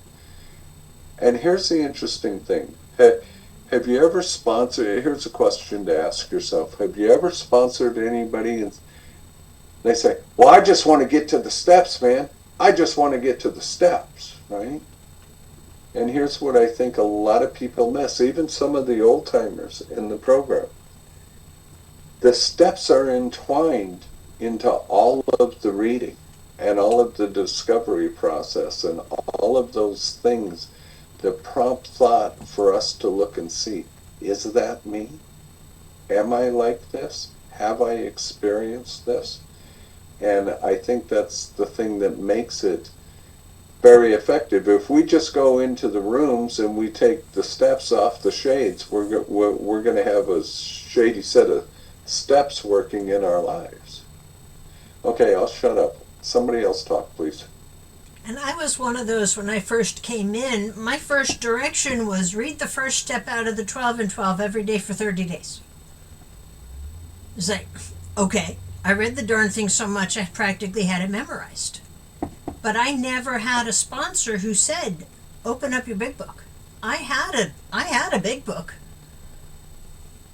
And here's the interesting thing. Have you ever sponsored, here's a question to ask yourself, have you ever sponsored anybody and they say, well, I just want to get to the steps, man. I just want to get to the steps, right? And here's what I think a lot of people miss, even some of the old timers in the program. The steps are entwined into all of the reading and all of the discovery process and all of those things that prompt thought for us to look and see, is that me? Am I like this? Have I experienced this? And I think that's the thing that makes it very effective. If we just go into the rooms and we take the steps off the shades, we're going to have a shady set of steps working in our lives. Okay, I'll shut up. Somebody else talk, please. And I was one of those when I first came in. My first direction was read the first step out of the 12 and 12 every day for 30 days. It's like, okay, I read the darn thing so much I practically had it memorized. But I never had a sponsor who said, open up your big book. I had a big book.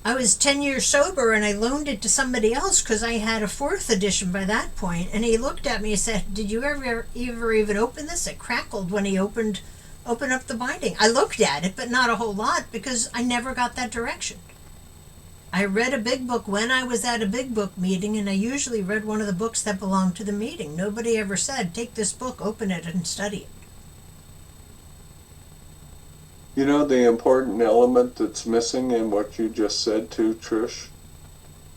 I was 10 years sober and I loaned it to somebody else because I had a 4th edition by that point. And he looked at me and said, did you ever even open this? It crackled when he opened up the binding. I looked at it, but not a whole lot because I never got that direction. I read a big book when I was at a big book meeting, and I usually read one of the books that belonged to the meeting. Nobody ever said, take this book, open it, and study it. You know the important element that's missing in what you just said too, Trish?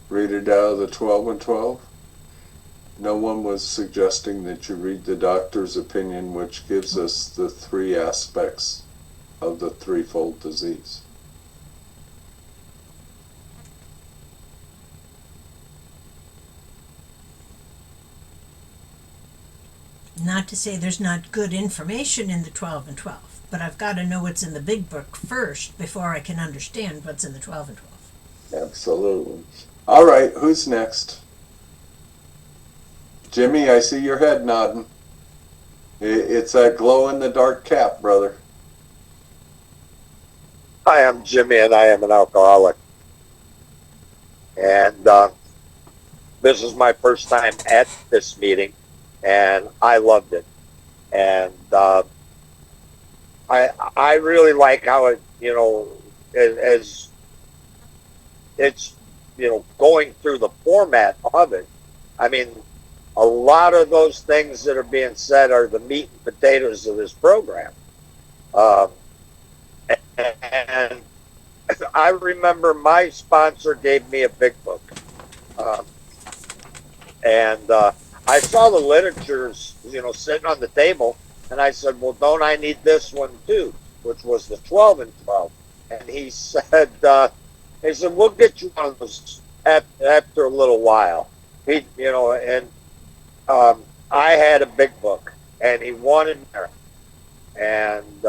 Read it out of the 12 and 12? No one was suggesting that you read the doctor's opinion, which gives us the 3 aspects of the threefold disease. Not to say there's not good information in the 12 and 12, but I've got to know what's in the big book first before I can understand what's in the 12 and 12. Absolutely. All right, who's next? Jimmy, I see your head nodding. It's that glow in the dark cap, brother. Hi, I'm Jimmy, and I am an alcoholic. And this is my first time at this meeting, and I loved it. And I really like how it, as it's, going through the format of it. I mean, a lot of those things that are being said are the meat and potatoes of this program. Um, and I remember my sponsor gave me a big book. Um, and I saw the literatures, sitting on the table, and I said, "Well, don't I need this one too?" Which was the 12 and 12. And he said, "We'll get you one of those after a little while." And I had a big book, and he wanted more, and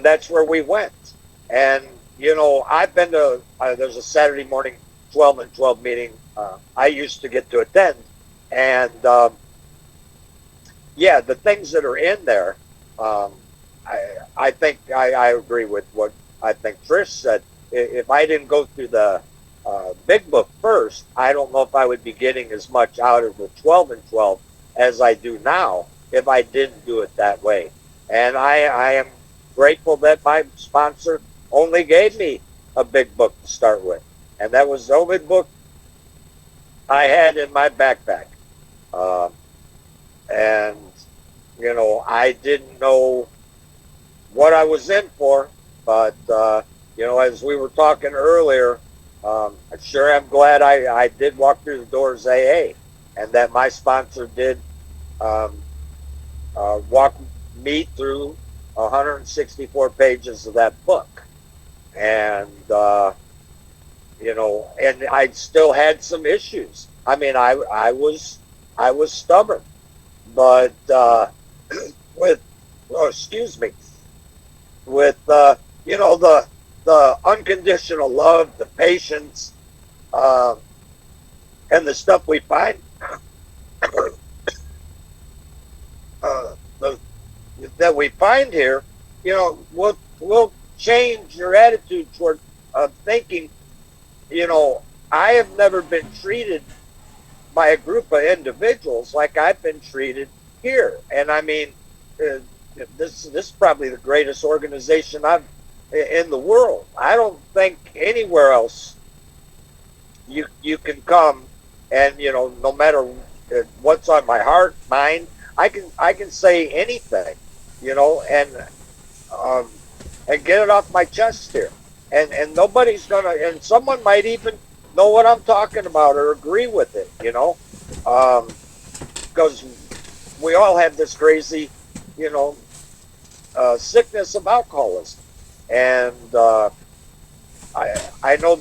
that's where we went. And I've been to there's a Saturday morning 12 and 12 meeting I used to get to attend, and yeah, the things that are in there, um, I think I agree with what I think Trish said. If I didn't go through the big book first, I don't know if I would be getting as much out of the 12 and 12 as I do now if I didn't do it that way. And I am grateful that my sponsor only gave me a big book to start with. And that was the only book I had in my backpack. Um, and, I didn't know what I was in for, but, as we were talking earlier, sure I'm glad I did walk through the doors AA, and that my sponsor did um, walk me through 164 pages of that book. And, and I still had some issues. I mean, I was stubborn, but with, oh, excuse me, with, the unconditional love, the patience, uh, and the stuff we find, the, that we find here, will change your attitude toward thinking. I have never been treated by a group of individuals like I've been treated here, and I mean, uh, this is probably the greatest organization I've in the world. I don't think anywhere else you can come and no matter what's on my heart, mind, I can say anything, and um, and get it off my chest here. And nobody's gonna, and someone might even know what I'm talking about or agree with it, because we all have this crazy, you know, sickness of alcoholism. And I know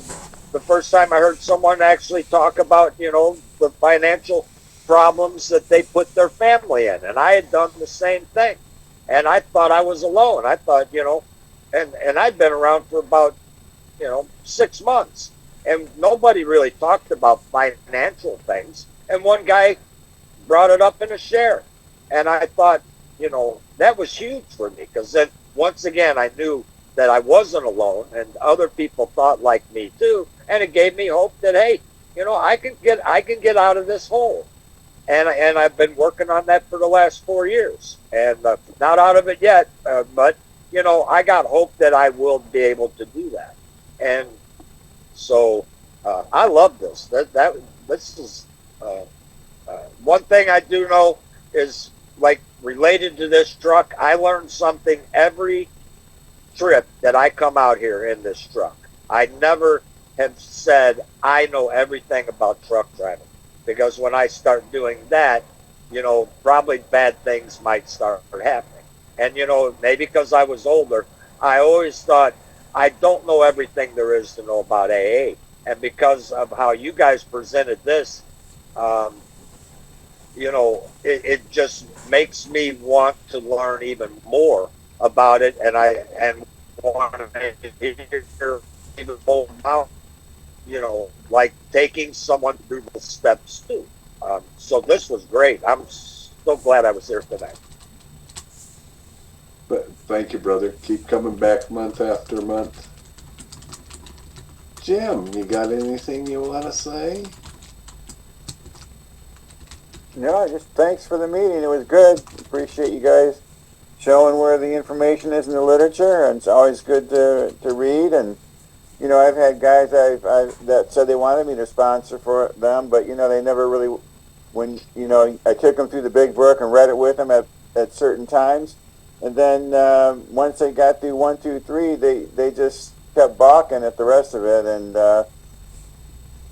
the first time I heard someone actually talk about, the financial problems that they put their family in, and I had done the same thing, and I thought I was alone. I thought, and I'd been around for about 6 months, and nobody really talked about financial things. And one guy brought it up in a share, and I thought, that was huge for me, because then once again I knew that I wasn't alone, and other people thought like me too, and it gave me hope that hey, I can get out of this hole, and I've been working on that for the last 4 years, and not out of it yet, but I got hope that I will be able to do that, and so I love this. This is one thing I do know is, like, related to this truck. I learned something every trip that I come out here in this truck. I never have said I know everything about truck driving, because when I start doing that, probably bad things might start happening. And maybe because I was older, I always thought I don't know everything there is to know about AA. And because of how you guys presented this, um, it just makes me want to learn even more about it, and I want to hear even go down, like taking someone through the steps too. So this was great. I'm so glad I was there tonight. But thank you, brother. Keep coming back month after month. Jim, you got anything you want to say? No, just thanks for the meeting. It was good. Appreciate you guys showing where the information is in the literature, and it's always good to read. And I've had guys that said they wanted me to sponsor for them, but they never really. When I took them through the big book and read it with them at certain times, and then once they got through 1, 2, 3, they just kept balking at the rest of it, and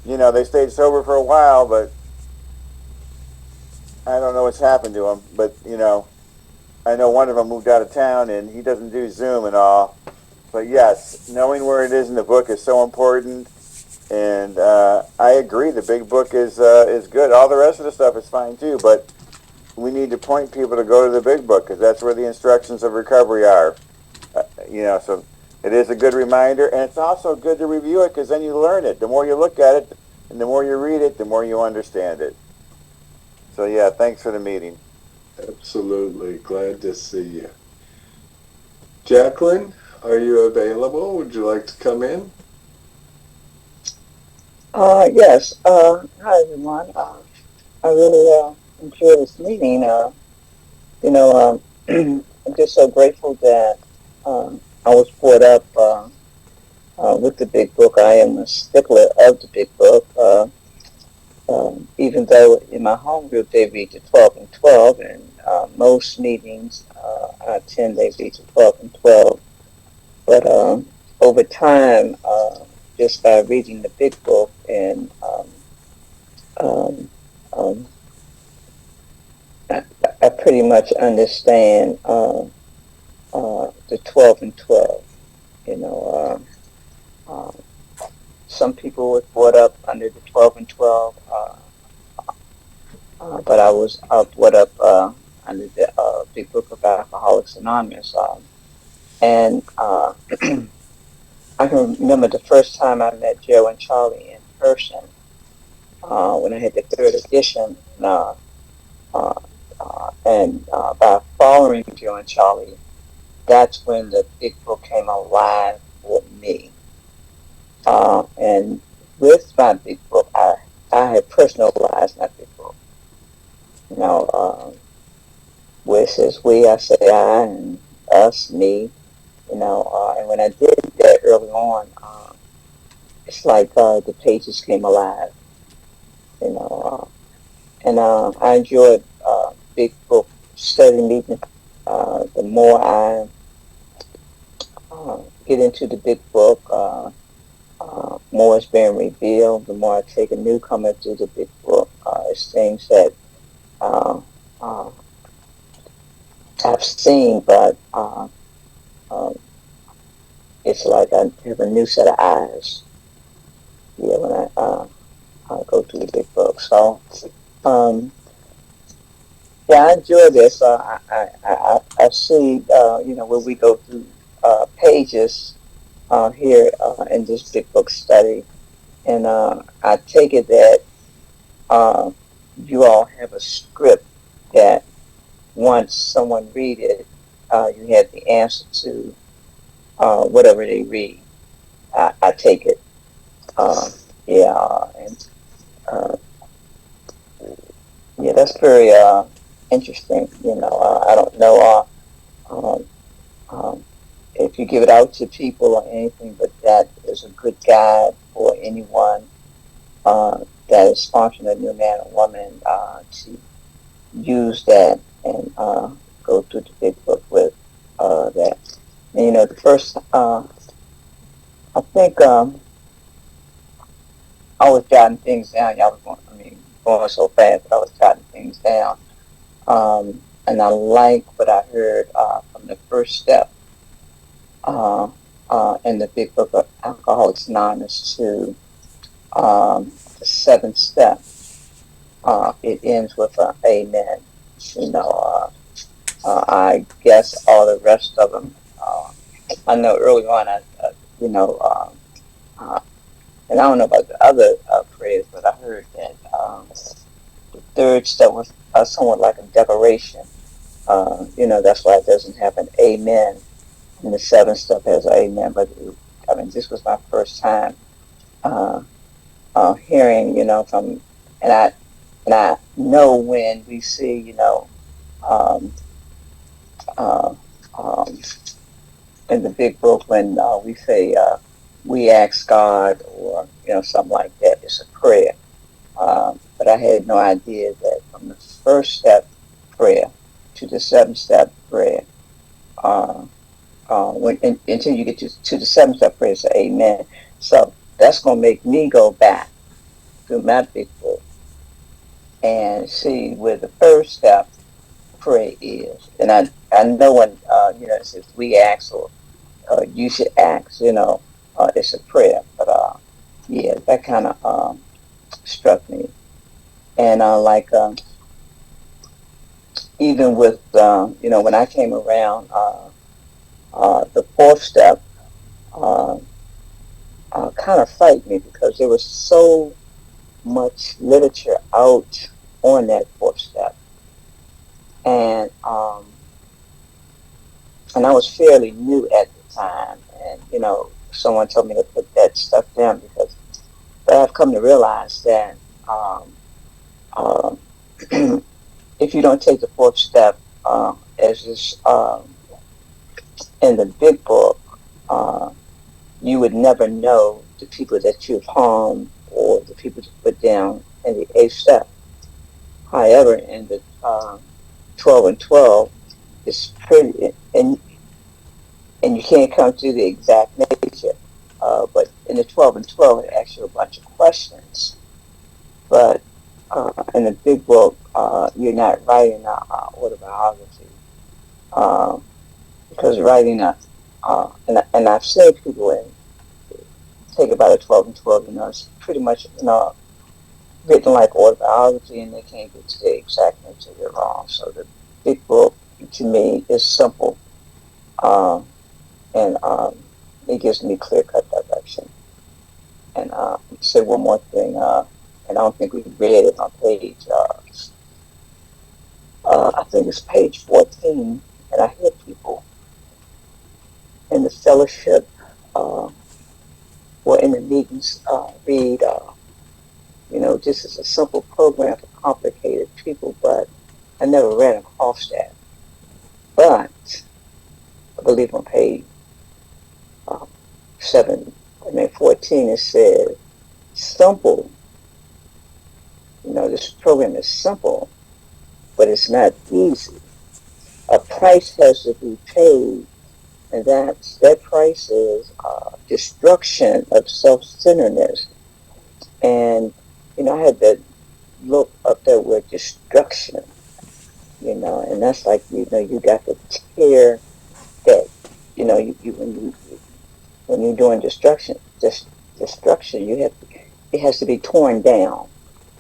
they stayed sober for a while, but I don't know what's happened to them. But I know one of them moved out of town, and he doesn't do Zoom and all. But yes, knowing where it is in the book is so important. And I agree, the big book is good. All the rest of the stuff is fine too, but we need to point people to go to the big book because that's where the instructions of recovery are. So it is a good reminder, and it's also good to review it because then you learn it. The more you look at it, and the more you read it, the more you understand it. So yeah, thanks for the meeting. Absolutely. Glad to see you. Jacqueline, are you available? Would you like to come in? Yes. Hi, everyone. I really enjoy this meeting. I'm just so grateful that I was brought up with the big book. I am a stickler of the big book. Even though in my home group they read to 12 and 12, and most meetings I attend they read to 12 and 12. But over time, just by reading the big book and um, um, I, I pretty much understand the 12 and 12. You know, some people were brought up under the 12 and 12, but I was brought up under the Big Book of Alcoholics Anonymous. And I can remember the first time I met Joe and Charlie in person when I had the third edition. By following Joe and Charlie, that's when the big book came alive for me. And with my big book, I had personalized my big book. You know, where it says we, I say I, and us, me. And when I did that early on, it's like the pages came alive. You know, and I enjoyed big book study meeting. The more I get into the big book, more is being revealed. The more I take a newcomer through the big book, it's things that uh, uh, I've seen, but um, it's like I have a new set of eyes. Yeah, when I go through the big book. So, yeah, I enjoy this. I see, when we go through pages here in this big book study, and I take it that uh, you all have a script that once someone read it, you have the answer to whatever they read. I take it. Yeah, and uh, yeah, that's very interesting. I don't know um, um, if you give it out to people or anything, but that is a good guide for anyone that is sponsoring a new man or woman to use that and go through the big book with that. And, the first, I think I was jotting things down. Y'all was going so fast, but I was jotting things down. And I like what I heard from the first step in the big book of Alcoholics Anonymous to the seventh step. It ends with an amen. I guess all the rest of them. I know early on, and I don't know about the other prayers, but I heard that the third step was somewhat like a declaration. That's why it doesn't have an amen, and the seventh step has an amen. But I mean, this was my first time uh, hearing, from, and I know when we see, um, uh, um, in the big book when we say we ask God or something like that, it's a prayer. But I had no idea that from the first step prayer to the seventh step prayer, uh, until you get to the seventh step prayer, it's amen. So that's going to make me go back through my big book and see where the first step prayer is. And I know when, it says we ask or you should ask, it's a prayer. But yeah, that kind of struck me. And even with, when I came around, the fourth step uh, kind of frightened me because there was so much literature out on that fourth step. And I was fairly new at the time. And, someone told me to put that stuff down because but I've come to realize that um, um, if you don't take the fourth step, as is in the big book, uh, you would never know the people that you've harmed or the people to put down in the eighth step. However, in the 12 and 12, it's pretty, and you can't come to the exact nature. But in the 12 and 12, it asks you a bunch of questions. But in the big book, you're not writing an autobiography. Um, because writing and I've seen people take about a 12 and 12, it's pretty much, written like autobiography and they can't get to the exact nature you're wrong. So the big book to me is simple, um, and it gives me clear cut direction. And say one more thing, and I don't think we read it on page, I think it's page 14, and I hear people in the fellowship uh, or in the meetings read, this is a simple program for complicated people, but I never ran across that. But I believe on page uh, 14, it says, simple, this program is simple, but it's not easy. A price has to be paid, and that price is destruction of self-centeredness. And, I had to look up that word destruction, and that's like, you got to tear that, when you're doing destruction, it has to be torn down.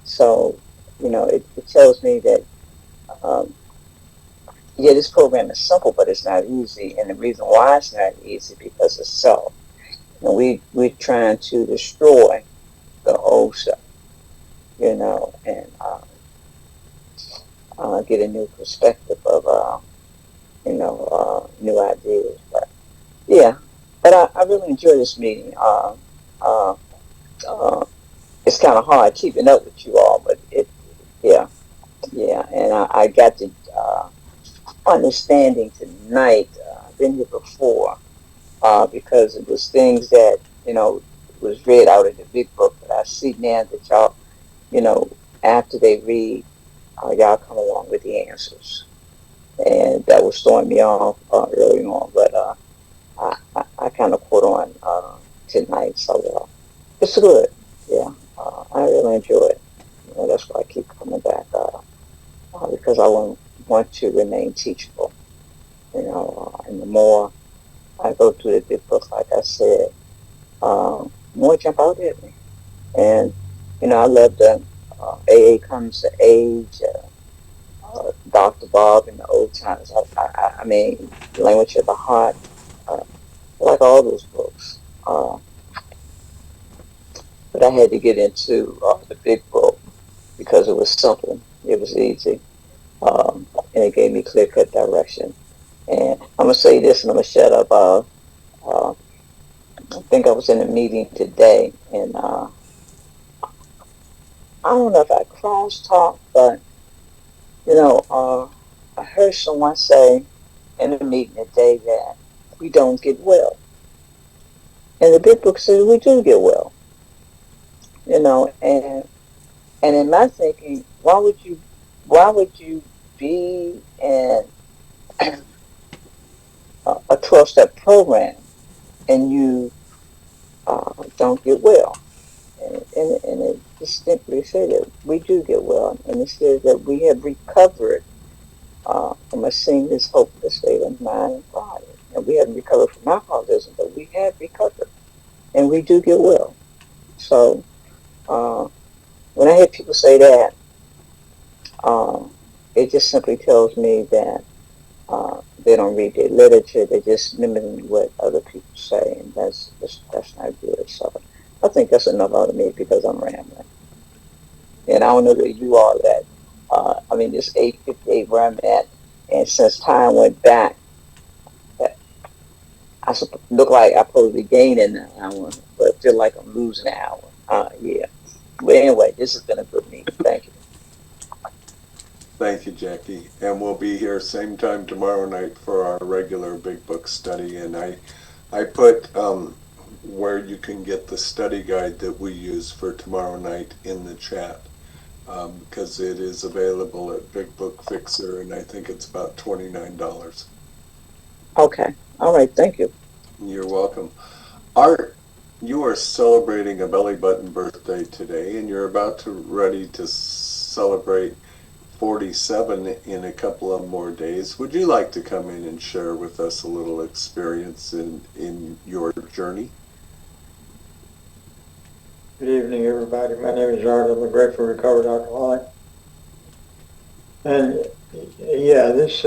So, it tells me that, um, yeah, this program is simple, but it's not easy. And the reason why it's not easy because of self. We're trying to destroy the old self, and get a new perspective of, new ideas. But yeah, but I really enjoy this meeting. Uh, uh, it's kind of hard keeping up with you all, but yeah, yeah, and I got the understanding tonight. I've been here before because it was things that was read out in the big book, but I see now that y'all, you know, after they read, y'all come along with the answers, and that was throwing me off early on, but I kind of caught on tonight, so it's good. Yeah, I really enjoy it. That's why I keep coming back because I want to remain teachable. And the more I go through the big book, like I said, more jump out at me. And I love the AA comes to age, Dr. Bob in the old times. I mean, Language of the Heart. I like all those books. but I had to get into the big book because it was simple, it was easy, and it gave me clear cut direction. And I'm gonna say this, and I'm gonna shut up. I think I was in a meeting today, and I don't know if I cross talked, but I heard someone say in a meeting today that we don't get well, and the big book says we do get well. And in my thinking, why would you be in a 12-step program and you don't get well? And it distinctly said that we do get well, and it says that we have recovered from a seamless, hopeless state of mind and body. And we haven't recovered from alcoholism, but we have recovered, and we do get well. So uh, when I hear people say that, uh, it just simply tells me that they don't read their literature. They're just mimicking what other people say, and that's not good. So I think that's enough out of me because I'm rambling. And I don't know where you are at. I mean, it's 8:58 where I'm at, and since time went back, look like I supposed to be gaining an hour, but feel like I'm losing an hour. Yeah. But anyway, this has been a good meeting. Thank you. Thank you, Jackie. And we'll be here same time tomorrow night for our regular big book study. And I put where you can get the study guide that we use for tomorrow night in the chat because it is available at Big Book Fixer, and I think it's about $29. Okay. All right. Thank you. You're welcome. Art, you are celebrating a belly button birthday today, and you're about to ready to celebrate 47 in a couple of more days. Would you like to come in and share with us a little experience in your journey? Good evening, everybody. My name is Art. I'm a grateful recovered alcoholic. And yeah, this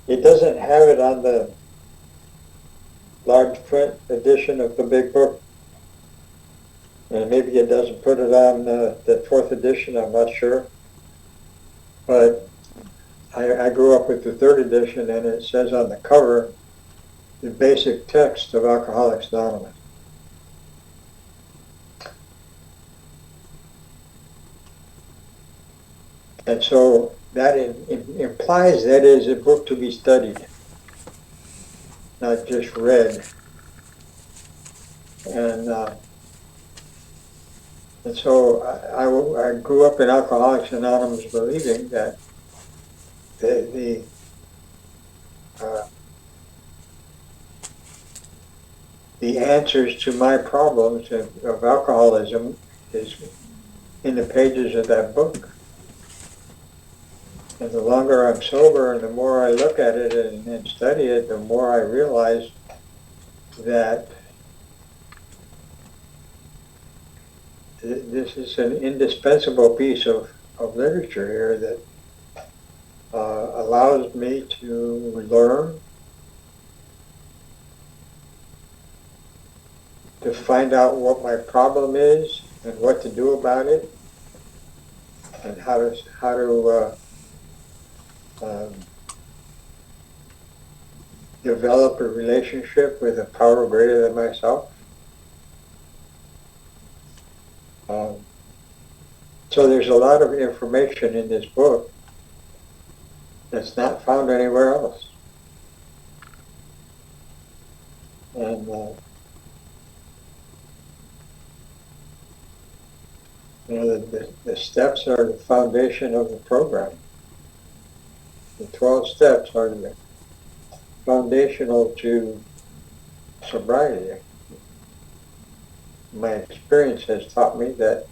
it doesn't have it on the large print edition of the big book. And maybe it doesn't put it on the fourth edition, I'm not sure. But I grew up with the third edition, and it says on the cover the basic text of Alcoholics Anonymous. And so that implies that is a book to be studied, not just read. And so I grew up in Alcoholics Anonymous believing that the answers to my problems of alcoholism is in the pages of that book. And the longer I'm sober and the more I look at it and study it, the more I realize that this is an indispensable piece of literature here that allows me to learn, to find out what my problem is and what to do about it, and how to develop a relationship with a power greater than myself. So there's a lot of information in this book that's not found anywhere else. And the steps are the foundation of the program. The 12 steps are the foundational to sobriety. My experience has taught me that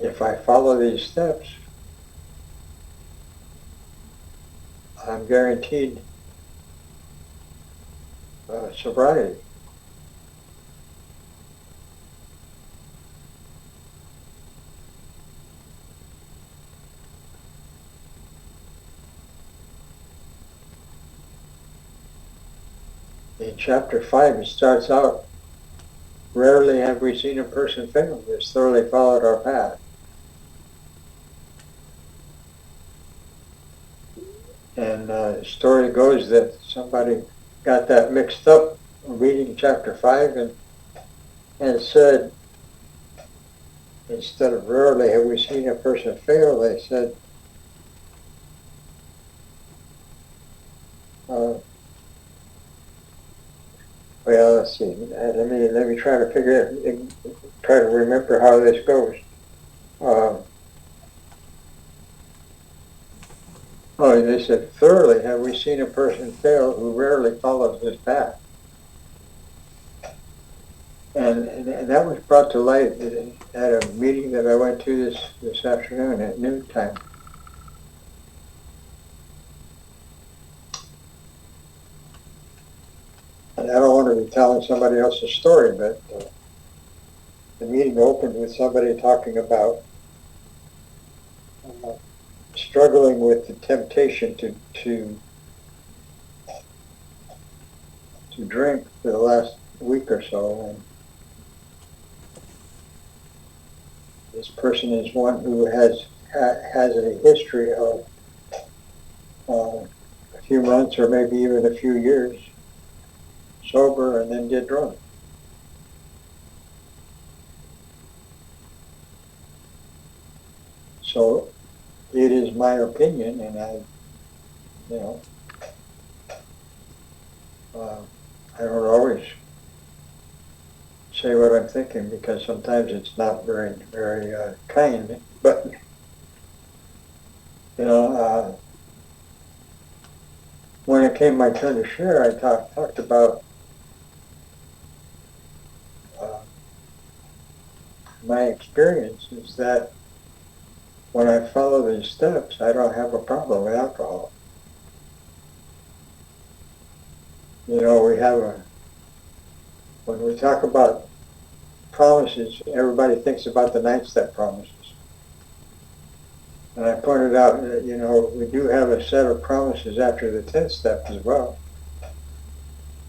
if I follow these steps, I'm guaranteed sobriety. in chapter 5, it starts out, rarely have we seen a person fail who has thoroughly followed our path. And the story goes that somebody got that mixed up reading chapter 5 and said, instead of rarely have we seen a person fail, they said, well, let's see. Let me try to try to remember how this goes. They said, thoroughly have we seen a person fail who rarely follows this path. And that was brought to light at a meeting that I went to this afternoon at noontime. And I don't want to be telling somebody else's story, but the meeting opened with somebody talking about struggling with the temptation to drink for the last week or so. And this person is one who has a history of a few months or maybe even a few years sober and then get drunk. So it is my opinion, and I don't always say what I'm thinking because sometimes it's not very, very kind. But when it came my turn to share, I talked about my experience is that when I follow these steps, I don't have a problem with alcohol. When we talk about promises, everybody thinks about the 9-step promises. And I pointed out that, we do have a set of promises after the 10th step as well.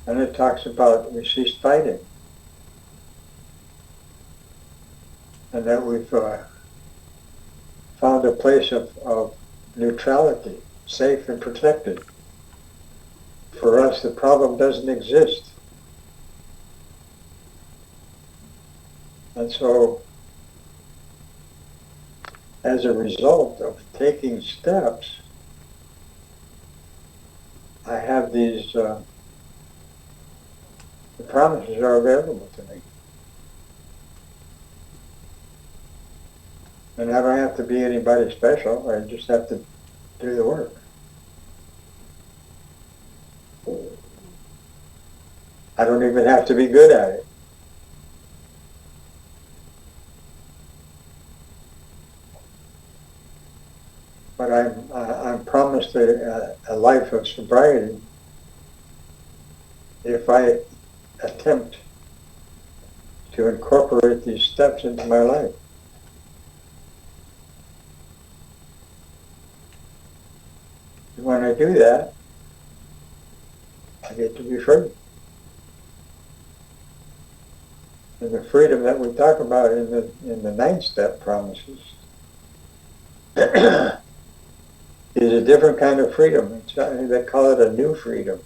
And it talks about we cease fighting. And that we've found a place of neutrality, safe and protected. For us, the problem doesn't exist. And so, as a result of taking steps, I have these, the promises are available to me. And I don't have to be anybody special, I just have to do the work. I don't even have to be good at it. But I'm promised a life of sobriety if I attempt to incorporate these steps into my life. And when I do that, I get to be free. And the freedom that we talk about in the 9-step promises is a different kind of freedom. They call it a new freedom.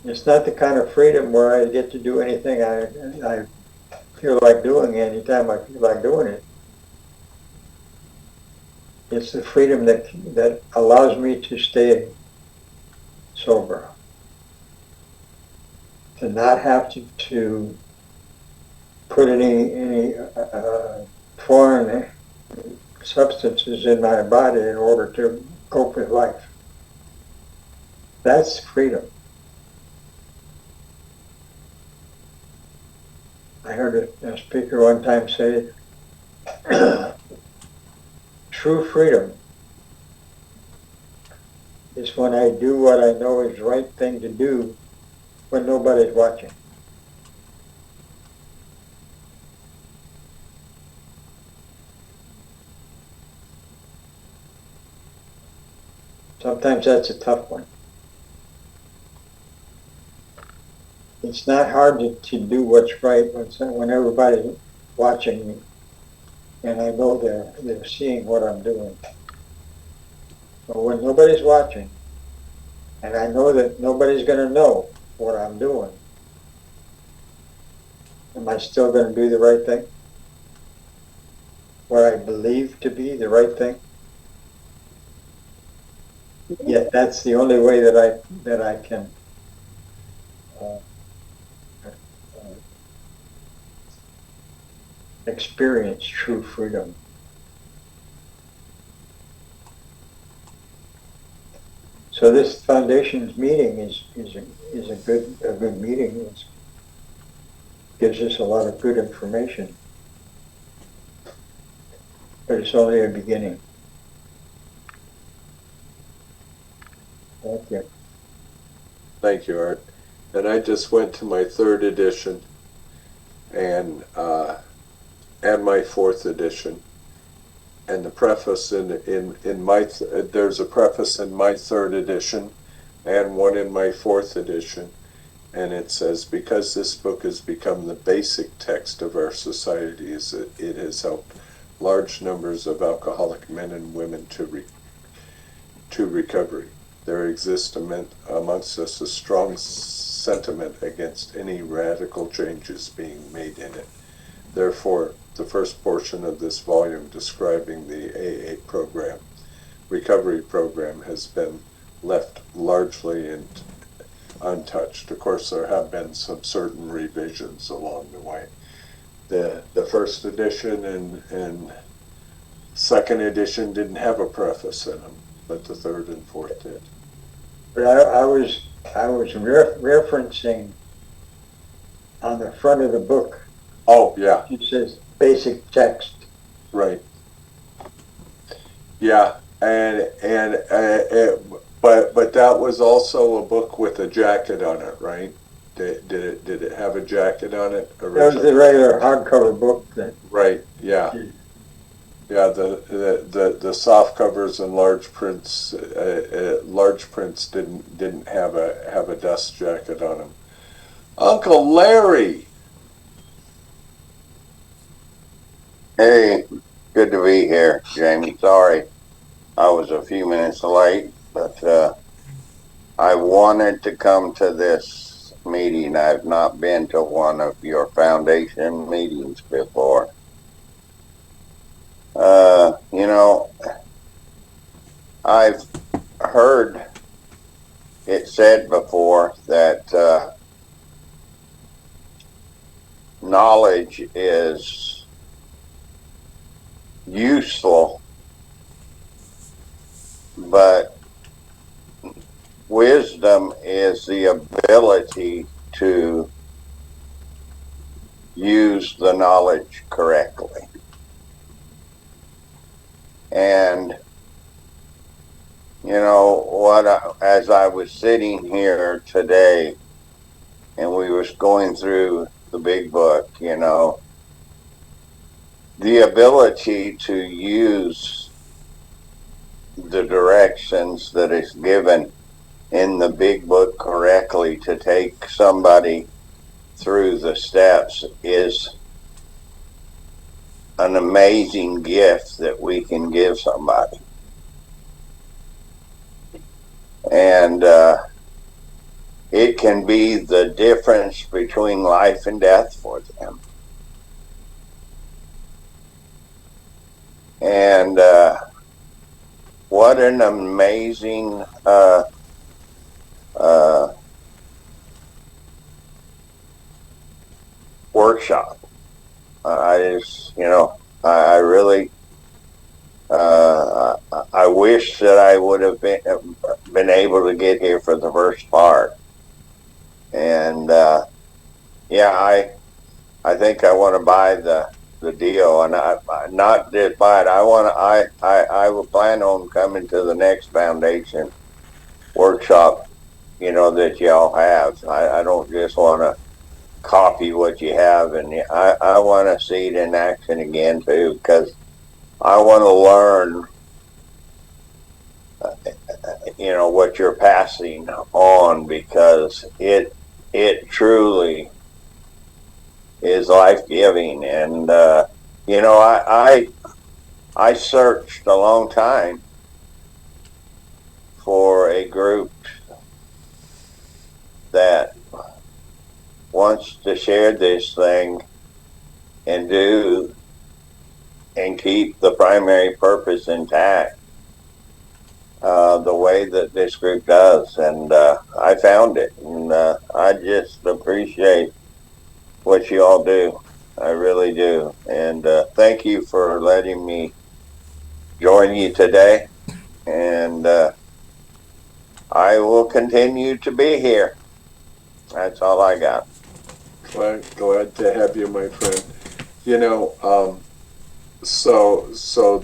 It's not the kind of freedom where I get to do anything I feel like doing anytime I feel like doing it. It's the freedom that allows me to stay sober. To not have to put any foreign substances in my body in order to cope with life. That's freedom. I heard a speaker one time say, true freedom is when I do what I know is the right thing to do when nobody's watching. Sometimes that's a tough one. it's not hard to do what's right when everybody's watching me, and I know they're seeing what I'm doing. But when nobody's watching, and I know that nobody's going to know what I'm doing, am I still going to do the right thing? What I believe to be the right thing? Yet that's the only way that I can experience true freedom. So this foundation's meeting is a good meeting. It gives us a lot of good information, but it's only a beginning. Thank you. Thank you, Art. And I just went to my 3rd edition and my 4th edition. And the preface in my there's a preface in my 3rd edition and one in my 4th edition, and it says, because this book has become the basic text of our societies, it has helped large numbers of alcoholic men and women to recovery. There exists amongst us a strong sentiment against any radical changes being made in it. Therefore, the first portion of this volume describing the AA program, recovery program, has been left largely untouched. Of course, there have been some certain revisions along the way. The 1st edition and 2nd edition didn't have a preface in them, but the 3rd and 4th did. But I was referencing on the front of the book. Oh, yeah. It says basic text. Right. Yeah, but that was also a book with a jacket on it, right? Did it have a jacket on it originally? That was the regular hardcover book. Right. Yeah. Yeah. The soft covers and large prints. Large prints didn't have a dust jacket on them. Uncle Larry. Hey, good to be here, Jamie. Sorry I was a few minutes late, but I wanted to come to this meeting. I've not been to one of your foundation meetings before. You know, I've heard it said before that knowledge is useful, but wisdom is the ability to use the knowledge correctly. And you know what, as I was sitting here today and we was going through the big book, you know, the ability to use the directions that is given in the big book correctly to take somebody through the steps is an amazing gift that we can give somebody. And it can be the difference between life and death for them. And what an amazing workshop. I just, you know, I really, I wish that I would have been able to get here for the first part. And yeah, I think I want to buy the deal, and I not just buy it. I will plan on coming to the next foundation workshop, you know, that y'all have. I don't just want to copy what you have, and I want to see it in action again too, because I want to learn, you know, what you're passing on, because it it truly is life-giving. And you know, I searched a long time for a group that wants to share this thing and do and keep the primary purpose intact the way that this group does. And I found it. And I just appreciate what you all do. I really do. And thank you for letting me join you today. And I will continue to be here. That's all I got. Glad to have you, my friend. You know, so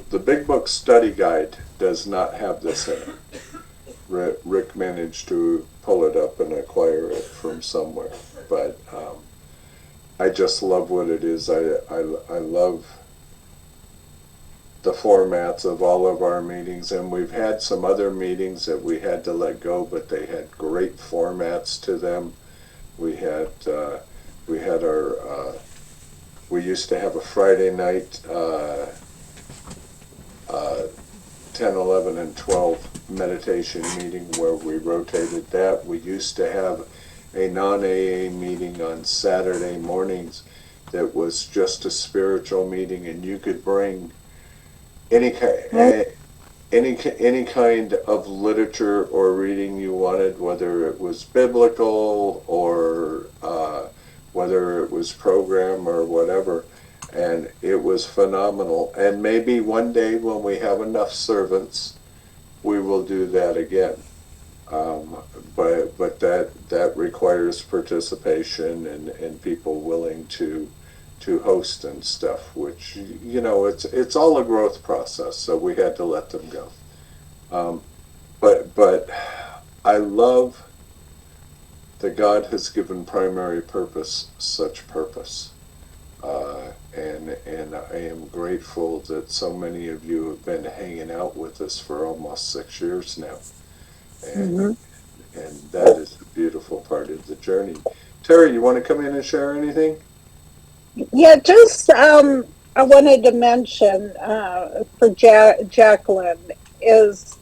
the Big Book Study Guide does not have this in it. Rick managed to pull it up and acquire it from somewhere, but I just love what it is. I love the formats of all of our meetings, and we've had some other meetings that we had to let go, but they had great formats to them. We had our we used to have a Friday night 10, 11, and 12 meditation meeting where we rotated that. We used to have a non-AA meeting on Saturday mornings that was just a spiritual meeting, and you could bring any kind of literature or reading you wanted, whether it was biblical or whether it was program or whatever. And it was phenomenal. And maybe one day when we have enough servants, we will do that again. But that requires participation and people willing to host and stuff, which, you know, it's all a growth process, so we had to let them go. But I love that God has given primary purpose such purpose. And I am grateful that so many of you have been hanging out with us for almost 6 years now. And and that is the beautiful part of the journey. Terry, you want to come in and share anything? Yeah, just I wanted to mention for Jacqueline is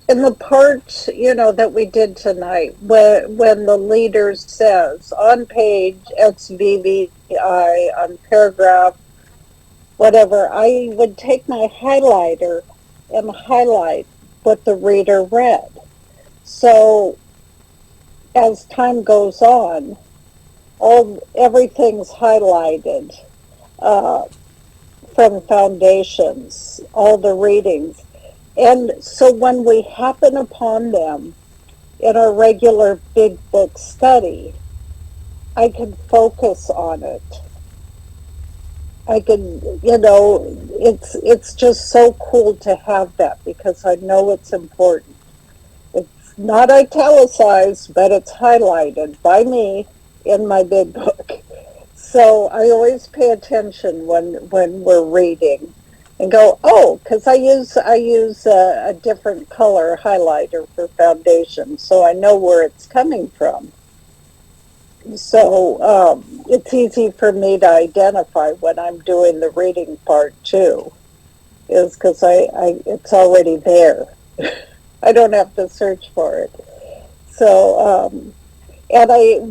in the part, you know, that we did tonight, when the leader says on page XVVI on paragraph whatever, I would take my highlighter and highlight what the reader read. So as time goes on, everything's highlighted from foundations, all the readings. And so when we happen upon them in our regular big book study, I can focus on it. I can, you know, it's just so cool to have that because I know it's important. It's not italicized, but it's highlighted by me in my big book. So I always pay attention when we're reading and go, oh, because I use a different color highlighter for foundation, so I know where it's coming from. So it's easy for me to identify when I'm doing the reading part too, is because it's already there. I don't have to search for it. So and I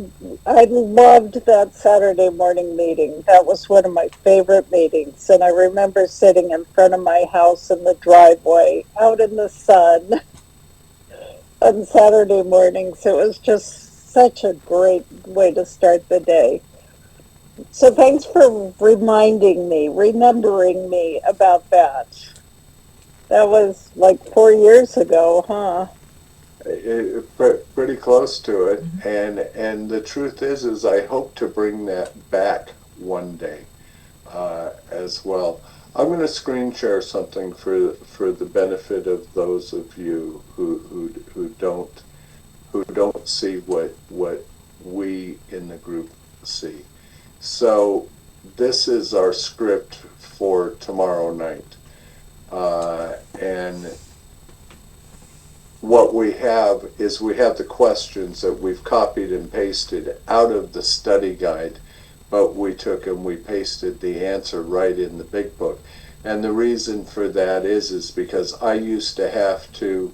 loved that Saturday morning meeting. That was one of my favorite meetings. And I remember sitting in front of my house in the driveway, out in the sun, on Saturday mornings. It was just such a great way to start the day. So thanks for remembering me about that. That was like 4 years ago, huh? Pretty close to it, and the truth is I hope to bring that back one day as well. I'm going to screen share something for the benefit of those of you who don't see what we in the group see. So this is our script for tomorrow night, and what we have is we have the questions that we've copied and pasted out of the study guide, but we took and we pasted the answer right in the big book. And the reason for that is because I used to have to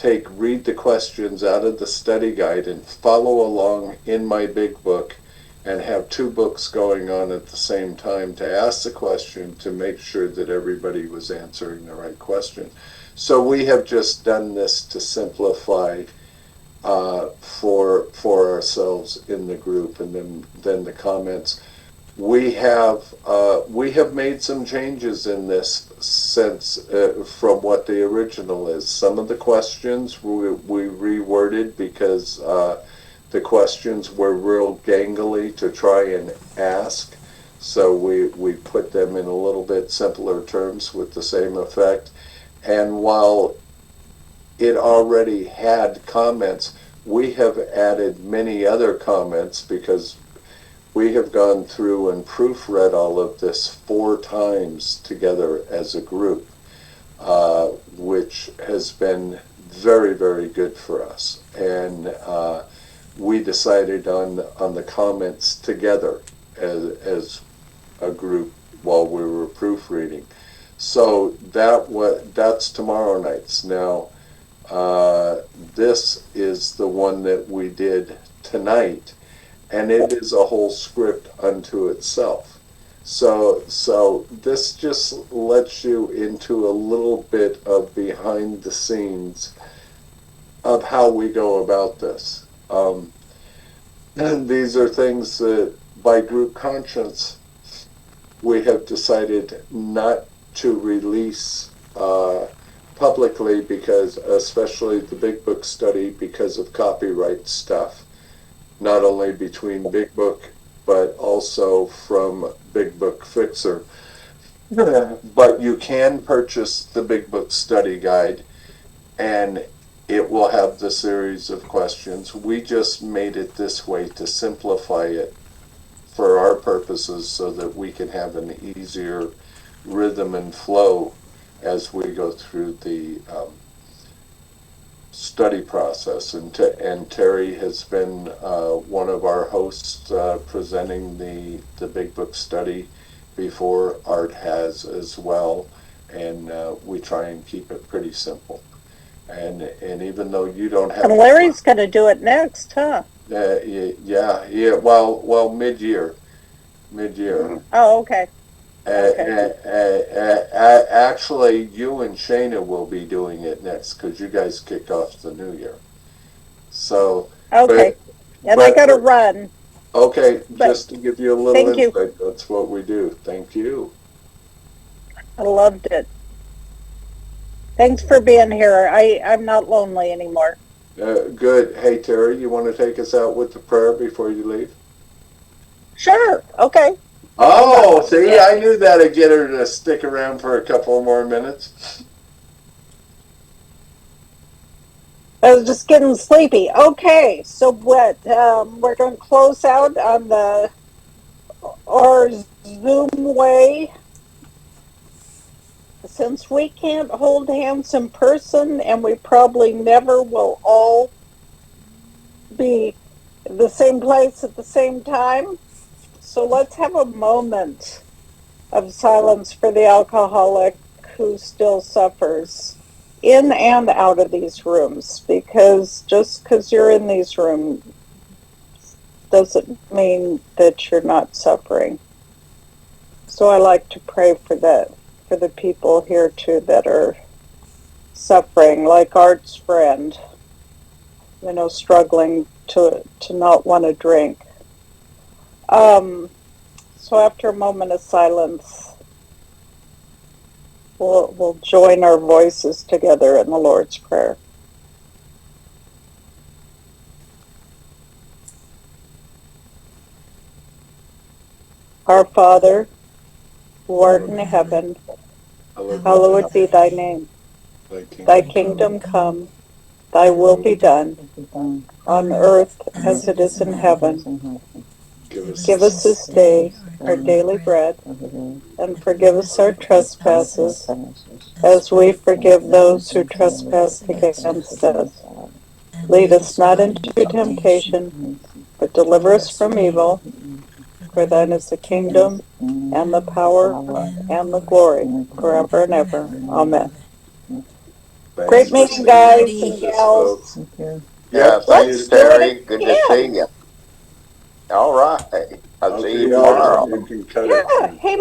read the questions out of the study guide and follow along in my big book and have two books going on at the same time to ask the question to make sure that everybody was answering the right question. So we have just done this to simplify for ourselves in the group, and then the comments. We have made some changes in this since from what the original is. Some of the questions we reworded because the questions were real gangly to try and ask. So we put them in a little bit simpler terms with the same effect. And while it already had comments, we have added many other comments because we have gone through and proofread all of this 4 times together as a group, which has been very, very good for us. And we decided on the comments together as a group while we were proofreading. So that's tomorrow night's. Now, this is the one that we did tonight, and it is a whole script unto itself. So this just lets you into a little bit of behind the scenes of how we go about this. And these are things that by group conscience we have decided not to release publicly, because especially the big book study, because of copyright stuff, not only between Big Book but also from Big Book Fixer. But you can purchase the Big Book study guide, and it will have the series of questions. We just made it this way to simplify it for our purposes so that we can have an easier rhythm and flow as we go through the study process. And Terry has been one of our hosts presenting the Big Book study before. Art has as well, and we try and keep it pretty simple. And even though you don't have... And Larry's going to do it next, huh? Yeah. Well, mid-year. Oh, okay. Actually, you and Shayna will be doing it next because you guys kick off the new year. So okay, and I got to run. Okay, just to give you a little insight, that's what we do. Thank you. I loved it. Thanks for being here. I'm not lonely anymore. Good. Hey, Terry, you want to take us out with the prayer before you leave? Sure. Okay. Oh, see, I knew that'd get her to stick around for a couple more minutes. I was just getting sleepy. Okay, so what? We're going to close out on our Zoom way. Since we can't hold hands in person, and we probably never will all be in the same place at the same time, so let's have a moment of silence for the alcoholic who still suffers in and out of these rooms, because just because you're in these rooms doesn't mean that you're not suffering. So I like to pray for that, for the people here too that are suffering, like Art's friend, struggling to not want to drink. So after a moment of silence, we'll join our voices together in the Lord's Prayer. Our Father, who art in heaven, hallowed be thy name. Thy kingdom come, thy will be done, on earth as it is in heaven. Give us this day our daily bread, and forgive us our trespasses, as we forgive those who trespass against us. Lead us not into temptation, but deliver us from evil. For thine is the kingdom, and the power, and the glory, forever and ever. Amen. Great meeting, guys and gals. Yeah, Yep, thanks, Let's do it Terry. Good to see again. you. All right. I'll see okay, you tomorrow. you can cut Yeah. it. Hey,